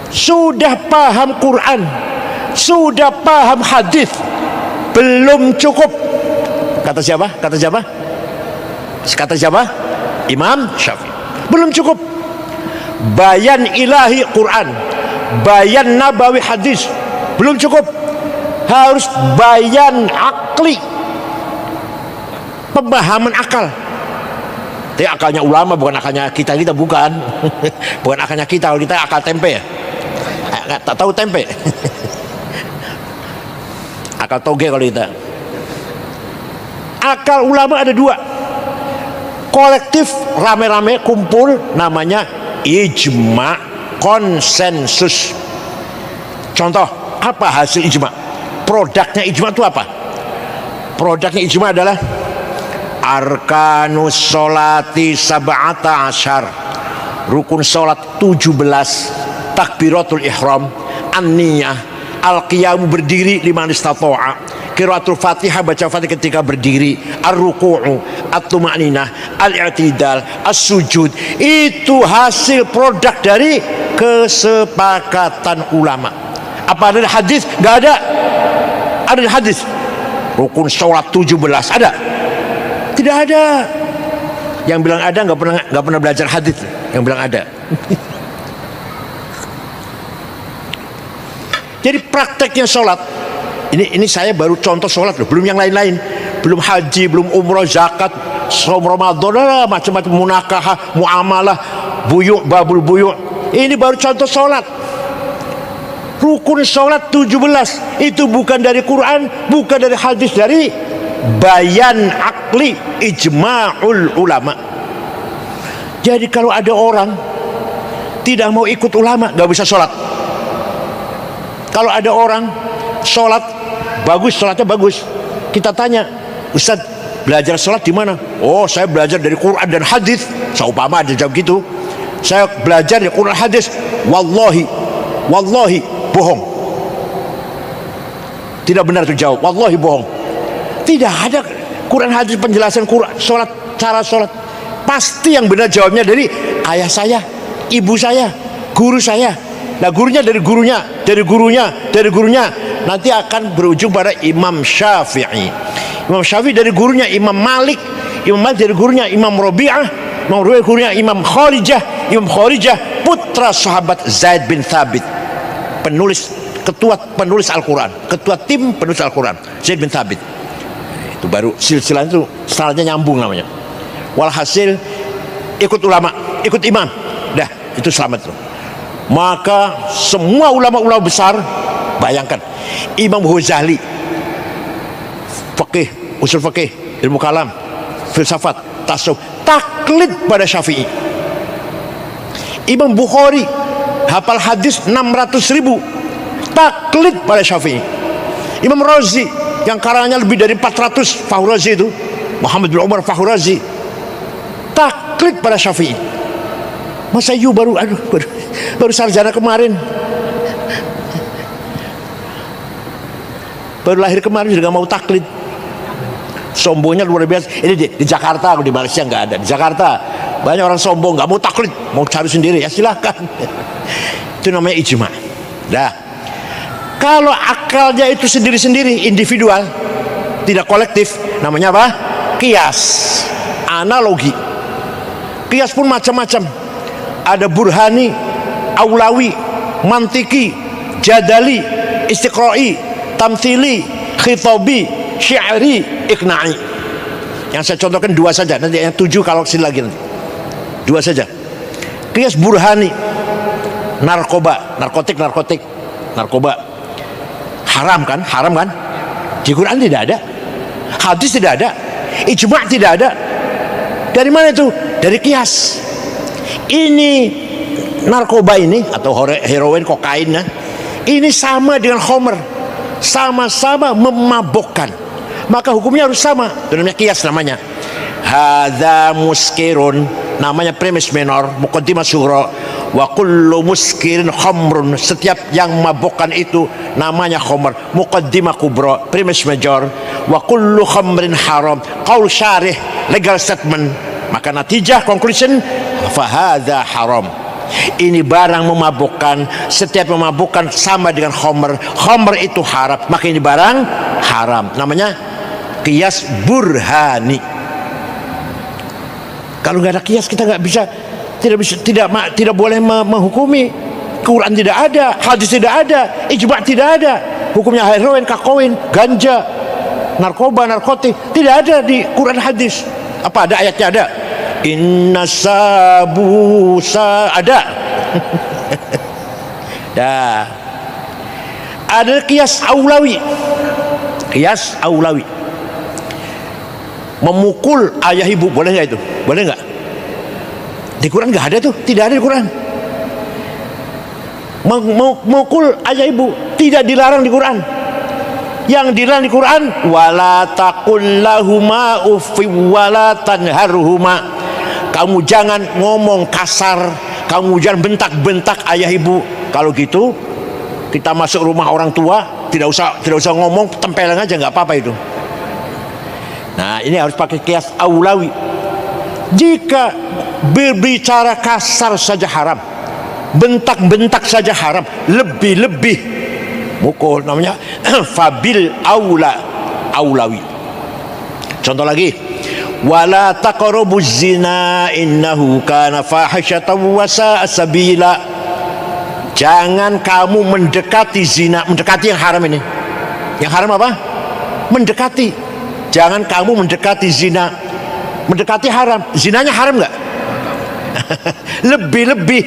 Sudah paham Quran, sudah paham hadis, belum cukup. Kata siapa? Kata siapa? Kata siapa? Imam Syafi'i. Belum cukup. Bayan ilahi Quran, bayan nabawi hadis, belum cukup. Harus bayan akli, pemahaman akal. Tapi akalnya ulama, bukan akalnya kita bukan. Bukan akalnya kita. Kalau kita akal tempe ya. Tak tahu tempe. Akal toge kalau kita. Akal ulama ada 2. Kolektif, rame-rame kumpul, namanya ijma, konsensus. Contoh, apa hasil ijma? Produknya ijma itu apa? Produknya ijma adalah arkanus sholati sab'ata asyar, rukun sholat 17, takbiratul ihram, an-niyah, al-qiyamu berdiri liman istata'a, qiraatul Fatihah, baca Fatihah ketika berdiri, ar-ruku'u, at-tuma'ninah, al-i'tidal, as-sujud. Itu hasil produk dari kesepakatan ulama. Apa ada hadis? Enggak ada. Ada hadis. Rukun sholat 17 ada? Tidak ada. Yang bilang ada enggak pernah belajar hadis. Yang bilang ada. Jadi prakteknya sholat. Ini saya baru contoh sholat loh, belum yang lain-lain, belum haji, belum umroh, zakat, saum Ramadan, macam-macam, munakahah, muamalah, buyuk, babul buyuk. Ini baru contoh sholat. Rukun sholat 17 itu bukan dari Quran, bukan dari hadis, dari bayan akli ijma'ul ulama. Jadi kalau ada orang tidak mau ikut ulama, nggak bisa sholat. Kalau ada orang sholat bagus, sholatnya bagus, kita tanya, Ustaz, belajar sholat di mana? Oh, saya belajar dari Quran dan hadis. Seumpama ada jawab gitu. saya belajar di Quran hadis, wallahi bohong. Tidak benar itu jawab, wallahi bohong. Tidak ada Quran hadis penjelasan Quran sholat, cara sholat. Pasti yang benar jawabnya dari ayah saya, ibu saya, guru saya. Nah gurunya dari gurunya, dari gurunya, dari gurunya, nanti akan berujung pada Imam Syafi'i. Imam Syafi'i dari gurunya Imam Malik, Imam Malik dari gurunya Imam Rabi'ah, Imam Rabi'ah gurunya Imam Kharijah, Imam Kharijah putra sahabat Zaid bin Thabit, ketua penulis Al-Quran, ketua tim penulis Al-Quran, Zaid bin Thabit. Itu baru silsilah itu setelahnya nyambung namanya. Walhasil ikut ulama, ikut imam, dah itu selamat tuh. Maka semua ulama-ulama besar, bayangkan Imam Ghazali, fikih, usul fikih, ilmu kalam, filsafat, tasawuf, taklid pada Syafi'i. Imam Bukhari hafal hadis 600.000, taklid pada Syafi'i. Imam Razi yang karangannya lebih dari 400, Fahru Razi itu, Muhammad bin Umar Fahru Razi, taklid pada Syafi'i. Masa you baru sarjana kemarin, baru lahir kemarin juga mau taklid. Sombongnya luar biasa. Ini di Jakarta, di Malaysia nggak ada. Di Jakarta banyak orang sombong, nggak mau taklid, mau cari sendiri, ya silahkan. Itu namanya ijma. Dah. Kalau akalnya itu sendiri-sendiri, individual, tidak kolektif, namanya apa? Qiyas, analogi. Qiyas pun macam-macam. Ada burhani, aulawi, mantiki, jadali, istiqra'i, tamthili, khitabi, syairi, iqna'i. Yang saya contohkan 2 saja, nanti yang 7 kalau kesini lagi nanti. 2 saja. Qiyas burhani, narkotik, narkoba. Haram kan? Di Quran tidak ada, hadis tidak ada, ijma' tidak ada. Dari mana itu? Dari qiyas. Ini narkoba ini atau heroin, kokain, ini sama dengan khamr, sama-sama memabukkan, maka hukumnya harus sama. Itu namanya qiyas namanya. Hadza muskirun, namanya premis menor, muqaddimah sughra. Wa kullu muskirin khamrun, setiap yang memabukkan itu namanya khamr, muqaddimah kubra, premis major. Wa kullu khamrin haram, qaul syarih, legal statement. Maka natijah, conclusion, fahadha haram. Ini barang memabukkan, setiap memabukkan sama dengan khamr. Khamr itu haram, maka ini barang haram. Namanya qiyas burhani. Kalau nggak ada qiyas kita nggak bisa, tidak boleh menghukumi. Quran tidak ada, hadis tidak ada, ijma' tidak ada. Hukumnya heroin, kokain, ganja, narkoba, narkotik tidak ada di Quran hadis. Apa ada ayatnya? Ada. Inna sabusa ada. Dah. Ada qiyas aulawi. Qiyas aulawi. Memukul ayah ibu boleh nggak itu? Boleh nggak? Di Quran nggak ada tuh, tidak ada di Quran. Memukul ayah ibu tidak dilarang di Quran. Yang dilarang di Quran, wala taqul lahuma uffi wala tanharhuma. Kamu jangan ngomong kasar, kamu jangan bentak-bentak ayah ibu. Kalau gitu kita masuk rumah orang tua, tidak usah ngomong, tempelan aja, nggak apa-apa itu. Nah, ini harus pakai qiyas aulawi. Jika berbicara kasar saja haram, bentak-bentak saja haram, lebih-lebih mukul, namanya fabil aulawi. Contoh lagi, wala taqrabuz zina innahu kana fahisyatan wa sa'a sabila. Jangan kamu mendekati zina, mendekati yang haram ini. Yang haram apa? Mendekati. Jangan kamu mendekati zina. Mendekati haram. Zinanya haram enggak? Lebih-lebih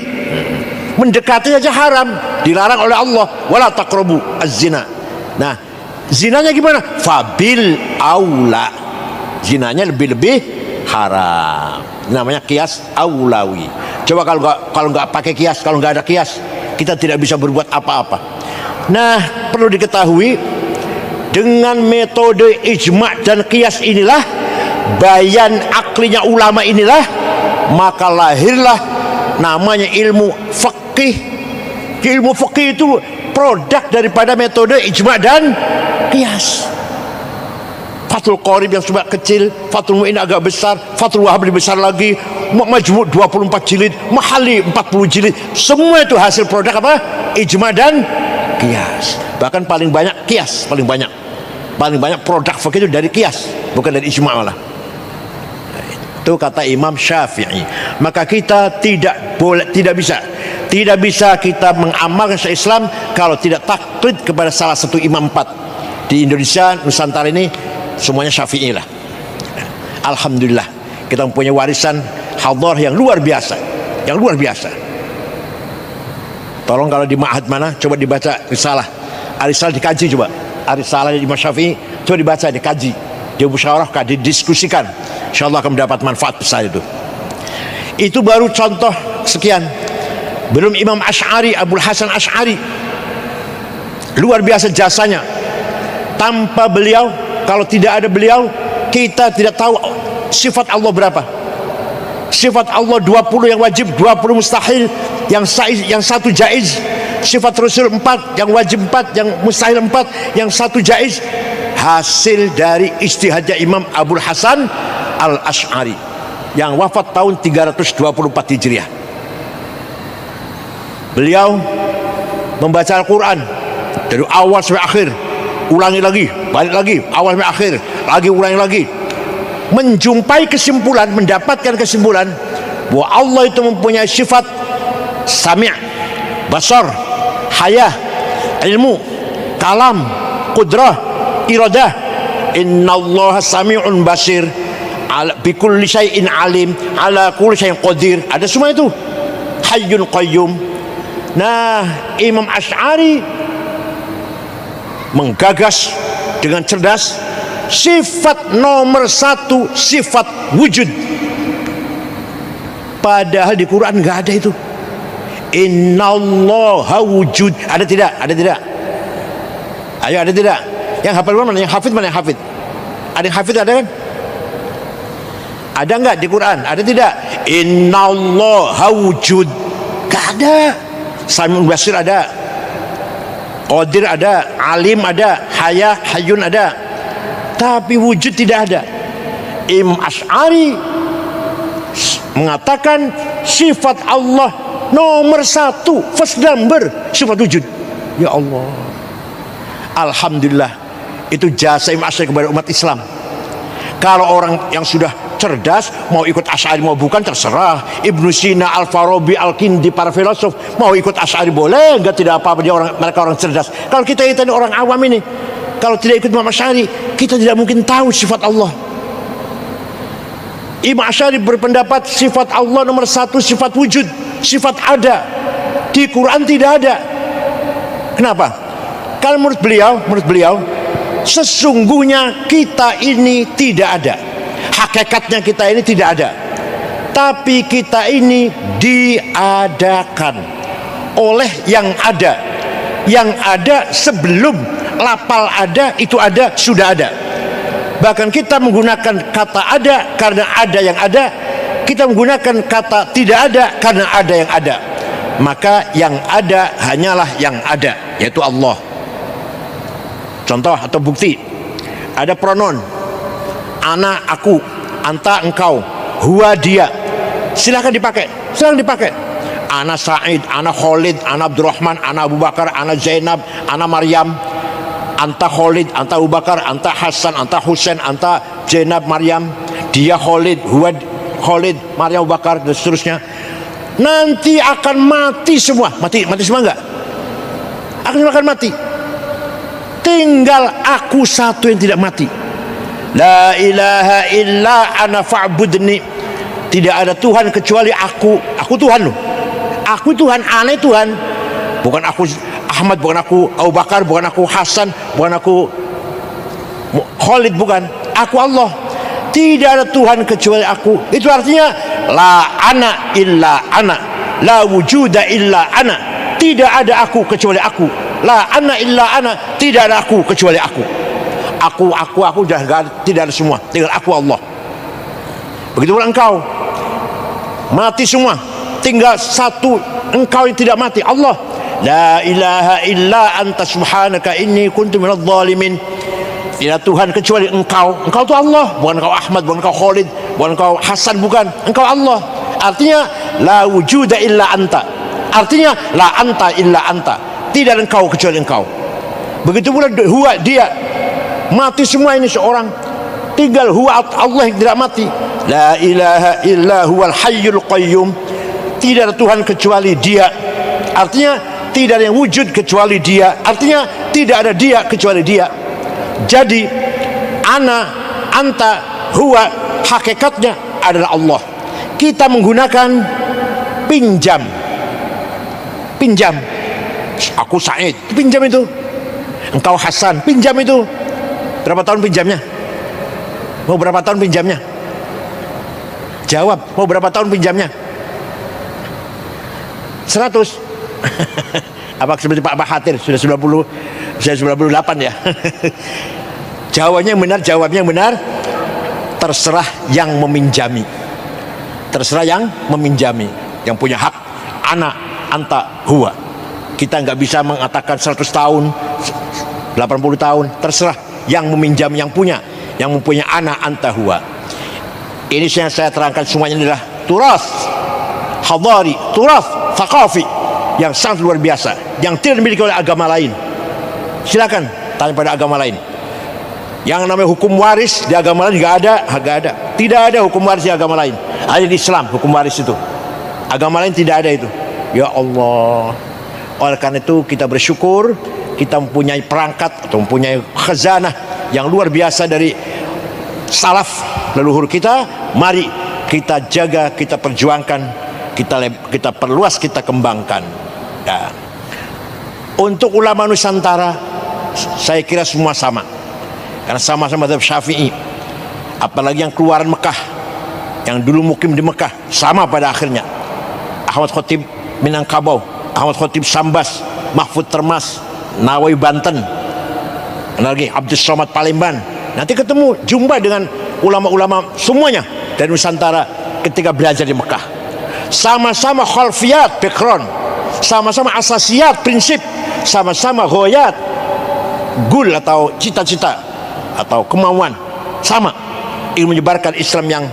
mendekati aja haram, dilarang oleh Allah. Wala taqrabu az-zina. Nah, zinanya gimana? Fabil aula. Zinanya lebih-lebih haram. Namanya qiyas aulawi. Coba kalau nggak pakai qiyas, kalau nggak ada qiyas, kita tidak bisa berbuat apa-apa. Nah, perlu diketahui, dengan metode ijma' dan qiyas inilah, bayan aklinya ulama inilah, maka lahirlah namanya ilmu fikih. Ilmu fikih itu produk daripada metode ijma' dan qiyas. Fathul Qorib yang cuma kecil, Fathul Mu'in agak besar, Fathul Wahhab lebih besar lagi, Majmu' 24 jilid, Mahalli 40 jilid. Semua itu hasil produk apa? Ijma' dan qiyas. Bahkan paling banyak qiyas, paling banyak produk fikih itu dari qiyas, bukan dari ijma' malah. Itu kata Imam Syafi'i. Maka kita tidak bisa kita mengamalkan syariat Islam kalau tidak taklid kepada salah satu imam 4. Di Indonesia, Nusantara ini semuanya Syafi'i lah. Alhamdulillah kita mempunyai warisan hadhar yang luar biasa, Tolong kalau di ma'had mana, coba dibaca risalah. Risalah dikaji coba. Risalah Imam Syafi'i coba dibaca, dikaji, dimusyawarahkan, didiskusikan. Insyaallah akan mendapat manfaat besar itu. Itu baru contoh sekian. Belum Imam Asy'ari, Abul Hasan Asy'ari. Luar biasa jasanya. Tanpa beliau, kalau tidak ada beliau, kita tidak tahu sifat Allah berapa. Sifat Allah 20 yang wajib, 20 mustahil, yang satu jaiz. Sifat Rasul 4, yang wajib 4, yang mustahil 4, yang satu jaiz. Hasil dari ijtihadnya Imam Abul Hasan Al-Asy'ari yang wafat tahun 324 Hijriah. Beliau membaca Al-Quran dari awal sampai akhir, ulangi lagi, balik lagi, awal sampai akhir, lagi ulangi lagi, menjumpai kesimpulan, mendapatkan kesimpulan bahwa Allah itu mempunyai sifat sami', basar, hayah, ilmu, kalam, qudrah, iradah. Innallaha sami'un basir, bi kulli syai'in alim, ala kulli syai'in qadir. Ada semua itu. Hayyun qayyum. Nah, Imam Asy'ari menggagas dengan cerdas sifat nomor 1, sifat wujud. Padahal di Quran nggak ada itu. Innallaha wujud. Ada tidak? Ada tidak? Ayo, ada tidak? Yang hafal mana? Yang hafid mana? Yang hafid? Ada yang hafid, ada kan? Ada nggak di Quran? Ada tidak? Innallaha wujud. Nggak ada. Sami'un basir ada, qadir ada, alim ada, hayah, hayyun ada, tapi wujud tidak ada. Imam Asy'ari mengatakan sifat Allah nomor 1, first number, sifat wujud. Ya Allah, alhamdulillah, itu jasa Imam Asy'ari kepada umat Islam. Kalau orang yang sudah cerdas mau ikut Asy'ari mau bukan terserah. Ibnu Sina, Al-Farabi, Al-Kindi, para filosof mau ikut Asy'ari boleh, enggak, tidak apa-apa, mereka orang cerdas. Kalau kita ini orang awam ini, kalau tidak ikut Imam Asy'ari, kita tidak mungkin tahu sifat Allah. Imam Asy'ari berpendapat sifat Allah nomor 1 sifat wujud, sifat ada. Di Quran tidak ada. Kenapa? Kalau menurut beliau sesungguhnya kita ini tidak ada. Hakikatnya kita ini tidak ada, tapi kita ini diadakan oleh yang ada. Yang ada sebelum lapal ada, itu ada, sudah ada. Bahkan kita menggunakan kata ada karena ada yang ada, kita menggunakan kata tidak ada karena ada yang ada. Maka yang ada hanyalah yang ada, yaitu Allah. Contoh atau bukti, ada pronoun ana, aku, anta, engkau, huwa, dia. Silahkan dipakai, ana Sa'id, ana Khalid, ana Abdurrahman, ana Abu Bakar, ana Zainab, ana Maryam, anta Khalid, anta Abu Bakar, anta Hasan, anta Husain, anta Zainab, Maryam, dia Khalid, huwa Khalid, Maryam, Abu Bakar, dan seterusnya. Nanti akan mati semua. Mati semua enggak? Akan mati. Tinggal aku satu yang tidak mati. La ilaha illa ana fa'budni. Tidak ada Tuhan kecuali aku. Aku Tuhan loh. Aku Tuhan, ana Tuhan. Bukan aku Ahmad, bukan aku Abu Bakar, bukan aku Hasan, bukan aku Khalid, bukan. Aku Allah. Tidak ada Tuhan kecuali aku. Itu artinya la ana illa ana, la wujuda illa ana. Tidak ada aku kecuali aku. La ana illa ana, tidak ada aku kecuali aku. Aku tidak ada semua, tinggal aku Allah. Begitu pula engkau, mati semua, tinggal satu, engkau yang tidak mati, Allah. La ilaha illa anta subhanaka inni kuntu minadh dhalimin. Tidak Tuhan kecuali engkau. Engkau itu Allah, bukan engkau Ahmad, bukan engkau Khalid, bukan engkau Hasan, bukan. Engkau Allah. Artinya la wujuda illa anta. Artinya la anta illa anta. Tidak engkau kecuali engkau. Begitu pula huwa, dia. Mati semua ini seorang. Tinggal huwa, Allah yang tidak mati. La ilaha illa huwal hayyul qayyum. Tidak ada Tuhan kecuali dia. Artinya tidak ada yang wujud kecuali dia. Artinya tidak ada dia kecuali dia. Jadi ana, anta, huwa, hakikatnya adalah Allah. Kita menggunakan pinjam. Aku Said, pinjam itu. Engkau Hasan, pinjam itu. Berapa tahun pinjamnya? Mau berapa tahun pinjamnya? Jawab, mau berapa tahun pinjamnya? 100. Apa seperti Pak Mahathir sudah 98 ya. Jawabnya yang benar, terserah yang meminjami. Terserah yang meminjami, yang punya hak. Ana, anta, huwa. Kita nggak bisa mengatakan 100 tahun, 80 tahun, terserah yang meminjam, yang punya, yang mempunyai ana, anta, huwa. Ini yang saya terangkan semuanya adalah turas hadari, turas thaqafi yang sangat luar biasa, yang tidak dimiliki oleh agama lain. Silakan tanya pada agama lain. Yang namanya hukum waris di agama lain nggak ada. Tidak ada hukum waris di agama lain. Ada di Islam hukum waris itu. Agama lain tidak ada itu. Ya Allah. Oleh karena itu kita bersyukur kita mempunyai perangkat atau mempunyai khazanah yang luar biasa dari salaf leluhur kita. Mari kita jaga, kita perjuangkan, kita perluas, kita kembangkan. Ya. Untuk ulama Nusantara, saya kira semua sama, karena sama-sama mazhab Syafi'i. Apalagi yang keluaran Mekah, yang dulu mukim di Mekah, sama pada akhirnya. Ahmad Khotib Minangkabau, Ahmad Khotib Sambas, Mahfud Termas, Nawawi Banten, lagi Abdus Somad Palembang. Nanti ketemu, jumpa dengan ulama-ulama semuanya dari Nusantara ketika belajar di Mekah. Sama-sama khalfiyat, background, sama-sama asasiyat, prinsip, sama-sama ghoyat, gul atau cita-cita atau kemauan, sama. Ingin menyebarkan Islam yang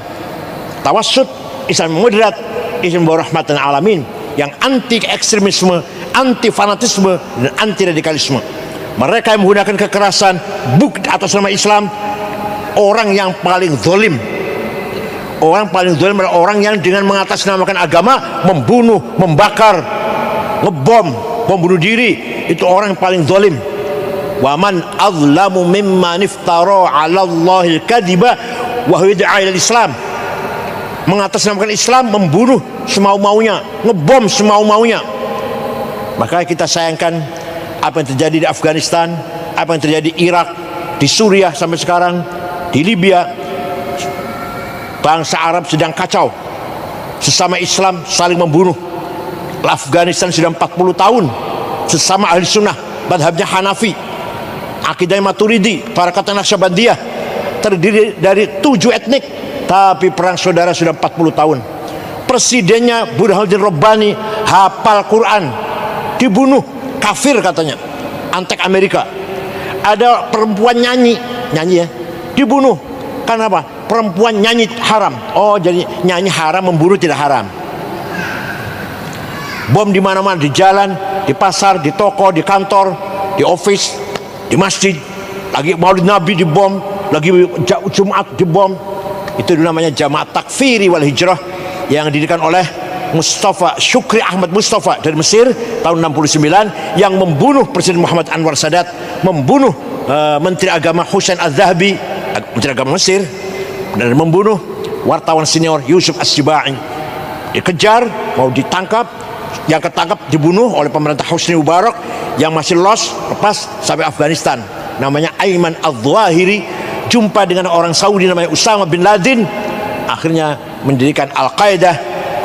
tawassut, Islam yang moderat, Islam rahmatan alamin, yang anti ekstremisme, anti fanatisme, dan anti radikalisme. Mereka yang menggunakan kekerasan atas nama Islam, orang yang paling zalim. Orang paling zalim adalah orang yang dengan mengatasnamakan agama membunuh, membakar, ngebom, membunuh diri. Itu orang yang paling zalim. Wa man azlamu mimman iftara 'ala Allahil kadiba wa huwa yad'a ila Islam. Mengatasnamakan Islam, membunuh semau-maunya, ngebom semau-maunya. Maka kita sayangkan apa yang terjadi di Afghanistan, apa yang terjadi di Irak, di Suriah sampai sekarang, di Libya. Bangsa Arab sedang kacau, sesama Islam saling membunuh. Afghanistan sudah 40 tahun sesama ahli sunnah, madhabnya Hanafi, akidahnya Maturidi, tarekat Naqsyabandiyah, terdiri dari 7 etnik, tapi perang saudara sudah 40 tahun. Presidennya Burhanuddin Rabbani hafal Quran, dibunuh, kafir katanya, antek Amerika. Ada perempuan nyanyi ya, dibunuh. Karena apa? Perempuan nyanyi haram. Oh, jadi nyanyi haram, membunuh tidak haram. Bom di mana-mana, di jalan, di pasar, di toko, di kantor, di office, di masjid. Lagi Maulid Nabi dibom, lagi Jumat dibom. Itu namanya Jamaat Takfiri wal Hijrah yang didirikan oleh Mustafa Syukri Ahmad Mustafa dari Mesir tahun 69, yang membunuh Presiden Muhammad Anwar Sadat, membunuh Menteri Agama Husain Az-Zahabi, Menteri Agama Mesir, dan membunuh wartawan senior Yusuf As-Sibai. Dikejar, mau ditangkap, yang ketangkap dibunuh oleh pemerintah Husni Mubarak, yang masih lepas sampai Afghanistan. Namanya Ayman Al-Zawahiri, jumpa dengan orang Saudi namanya Usama bin Laden, akhirnya mendirikan Al-Qaeda,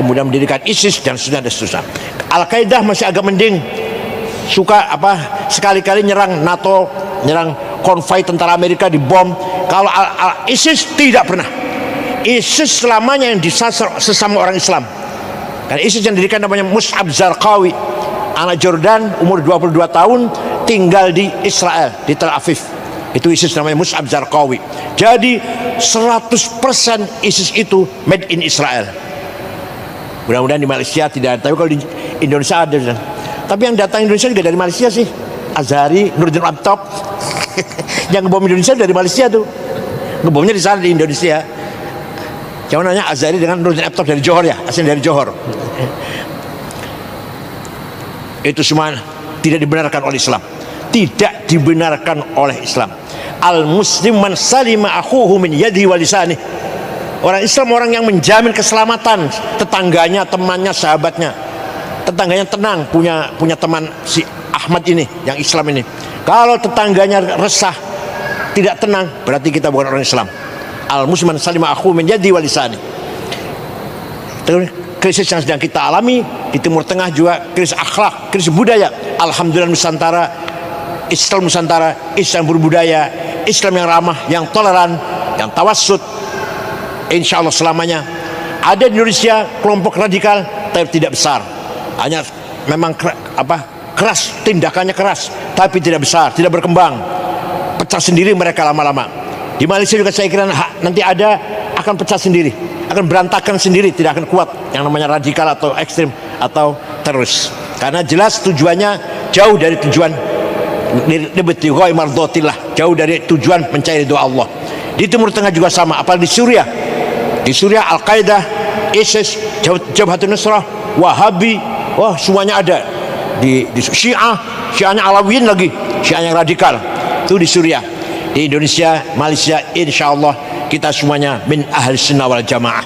kemudian mendirikan ISIS dan seterusnya. Al-Qaeda masih agak mending, suka sekali-kali nyerang NATO, nyerang konvoi tentara Amerika, dibom. Kalau ISIS tidak pernah. ISIS selamanya yang disasar sesama orang Islam. Karena ISIS yang didirikan namanya Mus'ab Zarqawi, anak Jordan, umur 22 tahun, tinggal di Israel, di Tel Aviv. Itu ISIS namanya Mus'ab Zarqawi. Jadi 100% ISIS itu made in Israel. Mudah-mudahan di Malaysia tidak ada, tapi kalau di Indonesia ada. Tapi yang datang Indonesia juga dari Malaysia sih. Azhari, Nurdin Laptop. Yang ngebom Indonesia dari Malaysia tuh. Ngebomnya di sana di Indonesia. Yang namanya Azhari dengan Nurdin Laptop dari Johor ya, asli dari Johor. Itu semua tidak dibenarkan oleh Islam. Tidak dibenarkan oleh Islam. Al-muslim man salima akhuhu min yadihi wa lisanihi. Orang Islam orang yang menjamin keselamatan tetangganya, temannya, sahabatnya. Tetangganya tenang, punya teman si Ahmad ini, yang Islam ini. Kalau tetangganya resah, tidak tenang, berarti kita bukan orang Islam. Al-muslim man salima akhuhu min yadihi wa lisanihi. Krisis yang sedang kita alami di Timur Tengah juga krisis akhlak, krisis budaya. Alhamdulillah Nusantara, Islam Nusantara, Islam berbudaya, Islam yang ramah, yang toleran, yang tawassut. Insya Allah selamanya. Ada di Indonesia kelompok radikal, tapi tidak besar. Hanya memang keras, tindakannya keras, tapi tidak besar, tidak berkembang. Pecah sendiri mereka lama-lama. Di Malaysia juga saya kira nanti akan pecah sendiri, akan berantakan sendiri, tidak akan kuat yang namanya radikal atau ekstrim atau teroris. Karena jelas tujuannya jauh dari tujuan libtigha'i mardatillah, jauh dari tujuan mencari doa Allah. Di Timur Tengah juga sama, apalagi di Suriah. Di Suriah Al-Qaeda, ISIS, Jabhatun Nusrah, Wahabi, wah semuanya ada. Di Syiahnya Alawiyin lagi, Syiah yang radikal. Itu di Suriah. Di Indonesia, Malaysia, insya Allah kita semuanya min ahli sunnah wal jamaah.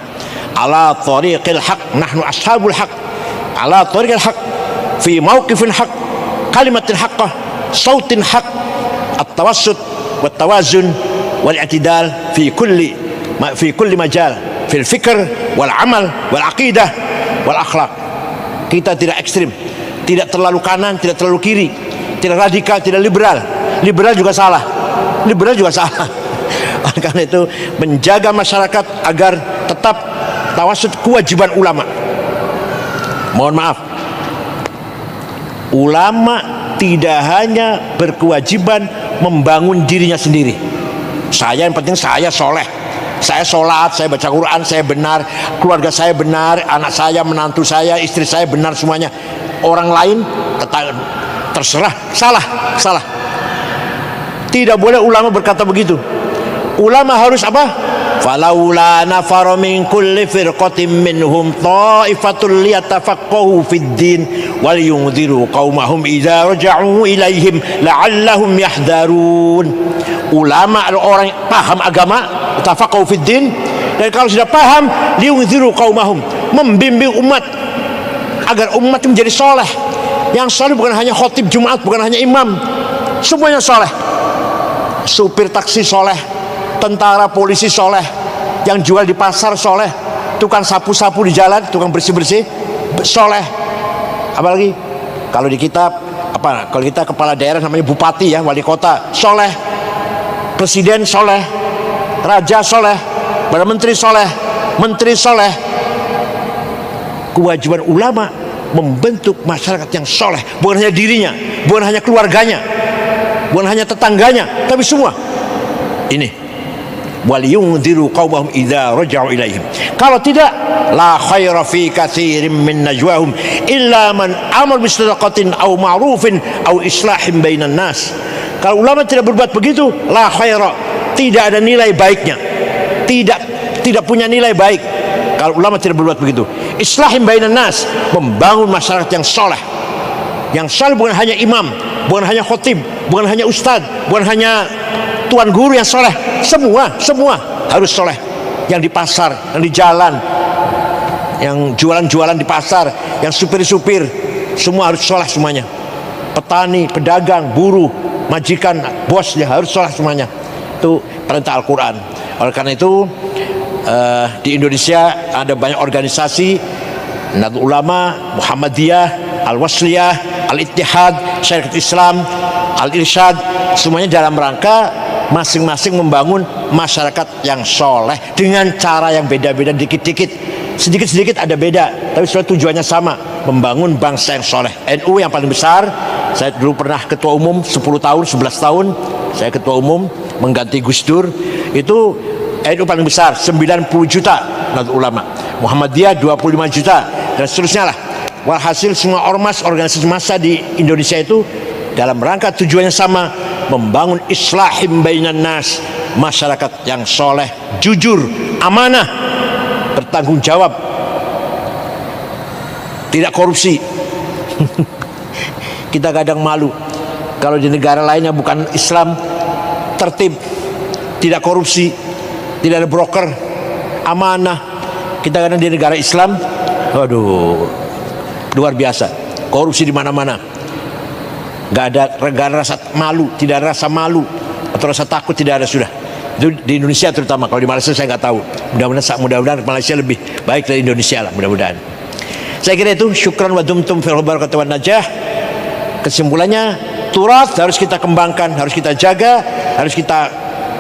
Ala tariqil haq, nahnu ashabul haq. Ala tariqil haq, fi mawqifin haq, kalimatin haqqah, sautin haq, at-tawassut, wat-tawazun, wal-i'tidal fi kulli majal, fil fikr, wal amal, wal aqidah, wal akhlaq. Kita tidak ekstrim, tidak terlalu kanan, tidak terlalu kiri, tidak radikal, tidak liberal. Liberal juga salah. Liberal juga salah. Karena itu menjaga masyarakat agar tetap tawassut kewajiban ulama. Mohon maaf, ulama tidak hanya berkewajiban membangun dirinya sendiri. Saya yang penting saya soleh, saya sholat, saya baca Quran, saya benar, keluarga saya benar, anak saya, menantu saya, istri saya benar semuanya. Orang lain terserah, salah. Tidak boleh ulama berkata begitu. Ulama harus apa? Falaula nafara min kulli firqatin minhum ta'ifatul liyatafaqahu fid din wal yunziru qaumahum idza raja'u ilaihim la'allahum yahdharun. Ulama adalah orang yang paham agama, tafaqahu fid din, dan kalau sudah paham liyunziru qaumahum, membimbing umat agar umat menjadi soleh. Yang soleh bukan hanya khotib Jumat, bukan hanya imam, semuanya soleh. Supir taksi soleh, tentara polisi soleh, yang jual di pasar soleh, tukang sapu-sapu di jalan, tukang bersih-bersih soleh. Apalagi kalau di kitab kalau kita kepala daerah namanya bupati ya, wali kota soleh, presiden soleh, raja soleh, perdana menteri soleh, menteri soleh. Kewajiban ulama membentuk masyarakat yang soleh, bukan hanya dirinya, bukan hanya keluarganya, bukan hanya tetangganya, tapi semua. Ini waliyunziru qaumahum idza raja'u ilaihim. Kalau tidak, la khaira fi katsirin min najwahum illa man amara bisadaqatin aw ma'rufin aw islahin bainan nas. Kalau ulama tidak berbuat begitu, la khaira, tidak ada nilai baiknya, tidak punya nilai baik kalau ulama tidak berbuat begitu. Islahin bainan nas, membangun masyarakat yang soleh. Yang soleh bukan hanya imam, bukan hanya khotib, bukan hanya ustadz, bukan hanya tuan guru yang soleh. Semua harus soleh. Yang di pasar, yang di jalan, yang jualan-jualan di pasar, yang supir-supir, semua harus soleh semuanya. Petani, pedagang, buruh, majikan, bos, ya harus soleh semuanya. Itu perintah Al-Quran. Oleh karena itu di Indonesia ada banyak organisasi, Nahdlatul Ulama, Muhammadiyah, Al-Wasliyah, Al-Ittihad, Syarikat Islam, Al-Irsyad, semuanya dalam rangka masing-masing membangun masyarakat yang soleh dengan cara yang beda-beda dikit-dikit. sedikit-sedikit ada beda, tapi sebenarnya tujuannya sama, membangun bangsa yang soleh. NU yang paling besar, saya dulu pernah ketua umum 10 tahun, 11 tahun, saya ketua umum mengganti Gus Dur. Itu NU paling besar, 90 juta Nahdlatul Ulama. Muhammadiyah 25 juta, dan seterusnya lah. Walhasil semua ormas, organisasi massa di Indonesia itu dalam rangka tujuannya sama, membangun islahim bainan nas, masyarakat yang soleh, jujur, amanah, bertanggung jawab, tidak korupsi. Kita kadang malu kalau di negara lainnya bukan Islam, tertib, tidak korupsi, tidak ada broker, amanah. Kita kadang di negara Islam, waduh, luar biasa, korupsi di mana-mana. Gak ada rasa malu, tidak ada rasa malu atau rasa takut, tidak ada sudah. Itu di Indonesia terutama. Kalau di Malaysia saya nggak tahu. Mudah-mudahan Malaysia lebih baik dari Indonesia lah, mudah-mudahan. Saya kira itu. Syukran wa dumtum fil barakatuh wan najah. Kesimpulannya, turas harus kita kembangkan, harus kita jaga, harus kita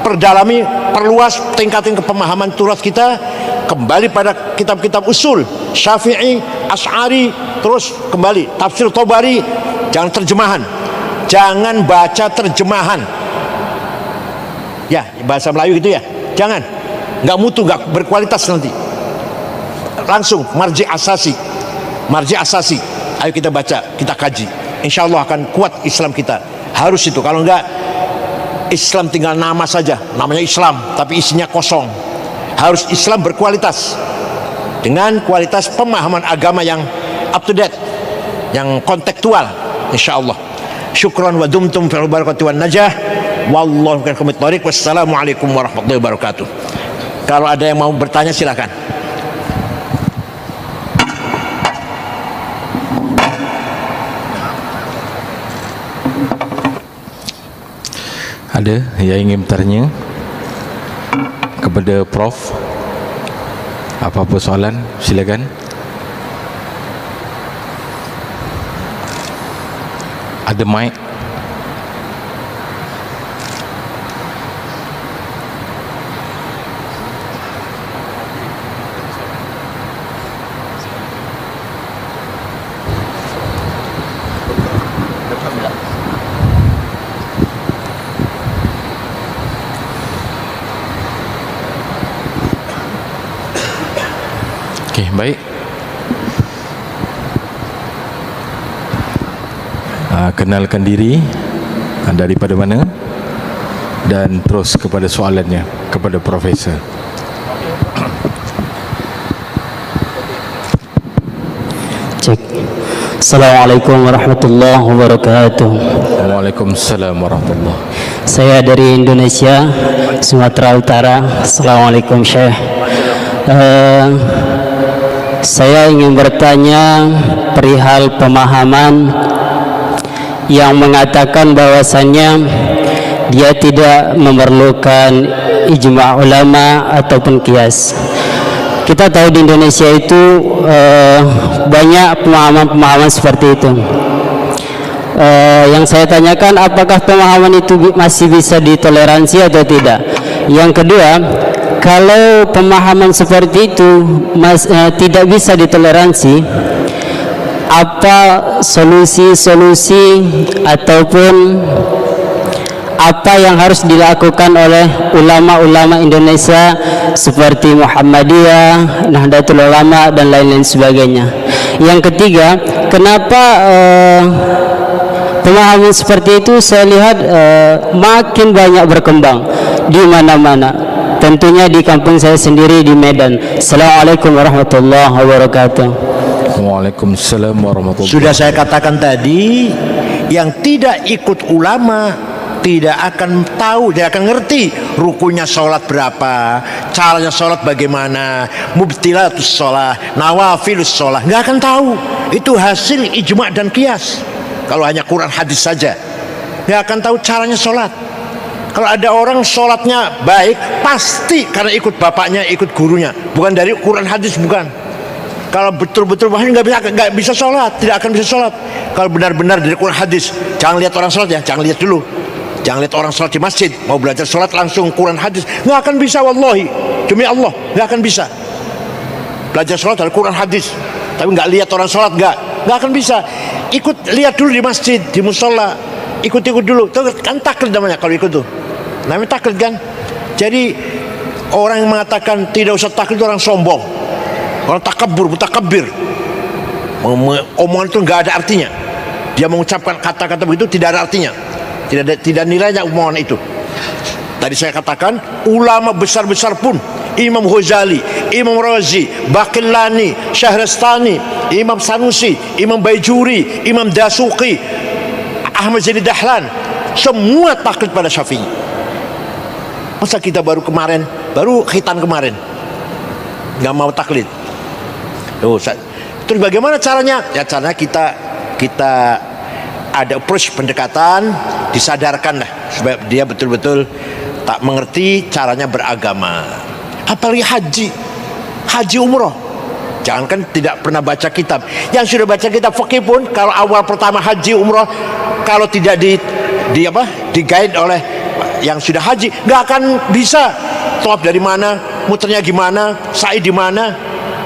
perdalami, perluas, tingkatin kepemahaman turas kita. Kembali pada kitab-kitab usul Syafi'i, Asy'ari, terus kembali tafsir Tabari. Jangan terjemahan, jangan baca terjemahan. Ya, bahasa Melayu gitu ya. Jangan, nggak mutu, nggak berkualitas nanti. Langsung marji asasi, marji asasi. Ayo kita baca, kita kaji. Insya Allah akan kuat Islam kita. Harus itu. Kalau enggak, Islam tinggal nama saja, namanya Islam, tapi isinya kosong. Harus Islam berkualitas, dengan kualitas pemahaman agama yang up to date, yang kontekstual. Insya Allah. Syukran wa dumtum fil barakati wan najah. Wallahu khairul thariq. Wassalamualaikum warahmatullahi wabarakatuh. Kalau ada yang mau bertanya silakan. Ada yang ingin bertanya kepada Prof? Apa-apa soalan, silakan. Ada mic. Okey, baik. Kenalkan diri, daripada mana, dan terus kepada soalannya kepada Profesor. Cek. Assalamualaikum warahmatullahi wabarakatuh. Waalaikumsalam warahmatullahi. Saya dari Indonesia, Sumatera Utara. Assalamualaikum Syekh. Saya ingin bertanya perihal pemahaman yang mengatakan bahwasannya dia tidak memerlukan ijma' ulama ataupun qiyas. Kita tahu di Indonesia itu banyak pemahaman-pemahaman seperti itu. Yang saya tanyakan, apakah pemahaman itu masih bisa ditoleransi atau tidak? Yang kedua, kalau pemahaman seperti itu tidak bisa ditoleransi, apa solusi-solusi ataupun apa yang harus dilakukan oleh ulama-ulama Indonesia seperti Muhammadiyah, Nahdlatul Ulama dan lain-lain sebagainya. Yang ketiga, kenapa pemahaman seperti itu saya lihat makin banyak berkembang di mana-mana. Tentunya di kampung saya sendiri di Medan. Assalamualaikum warahmatullahi wabarakatuh. Waalaikumsalam warahmatullahi wabarakatuh. Sudah saya katakan tadi, yang tidak ikut ulama tidak akan tahu, tidak akan ngerti rukunya sholat berapa, caranya sholat bagaimana, mubtilatus sholat, nawafilus sholat, nggak akan tahu. Itu hasil ijma' dan qiyas. Kalau hanya Quran hadis saja, nggak akan tahu caranya sholat. Kalau ada orang sholatnya baik, pasti karena ikut bapaknya, ikut gurunya, bukan dari Quran hadis, bukan. Kalau betul-betul nggak bisa sholat, tidak akan bisa sholat. Kalau benar-benar dari Quran hadis, jangan lihat orang sholat ya, jangan lihat dulu. Jangan lihat orang sholat di masjid, mau belajar sholat langsung Quran hadis, nggak akan bisa, wallahi, demi Allah, nggak akan bisa. Belajar sholat dari Quran hadis, tapi nggak lihat orang sholat, nggak akan bisa. Ikut lihat dulu di masjid, di musola, ikut-ikut dulu. Itu kan taklid namanya kalau ikut tuh. Namanya taklid kan. Jadi orang yang mengatakan tidak usah taklid itu orang sombong, orang takabur, mutakabbir. Omongan itu nggak ada artinya. Dia mengucapkan kata-kata begitu tidak ada artinya, tidak nilainya omongan itu. Tadi saya katakan ulama besar-besar pun, Imam Ghazali, Imam Razi, Baqillani, Syahrastani, Imam Sanusi, Imam Baijuri, Imam Dasuqi, Ahmad Zaini Dahlan, semua taklid pada Syafi'i. Masa kita baru khitan kemarin nggak mau taklid? Terus bagaimana caranya? Ya caranya kita ada approach pendekatan, disadarkan lah supaya dia betul-betul tak mengerti caranya beragama. Apalagi haji umroh, jangankan tidak pernah baca kitab, yang sudah baca kitab fikih pun kalau awal pertama haji umroh, kalau tidak di guide oleh yang sudah haji, nggak akan bisa. Tawaf dari mana, muternya gimana, sa'i di mana,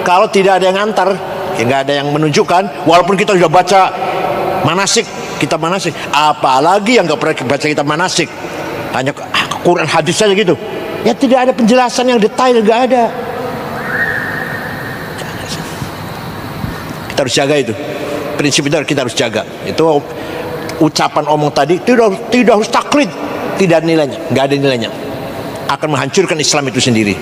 kalau tidak ada yang antar, ya nggak ada yang menunjukkan. Walaupun kita sudah baca kitab manasik, apalagi yang nggak pernah baca kitab manasik, hanya Quran hadis saja gitu, ya tidak ada penjelasan yang detail, nggak ada. Kita harus jaga itu, prinsip itu kita harus jaga. Itu ucapan omong tadi tidak harus taklid, tidak ada nilainya, nggak ada nilainya, akan menghancurkan Islam itu sendiri.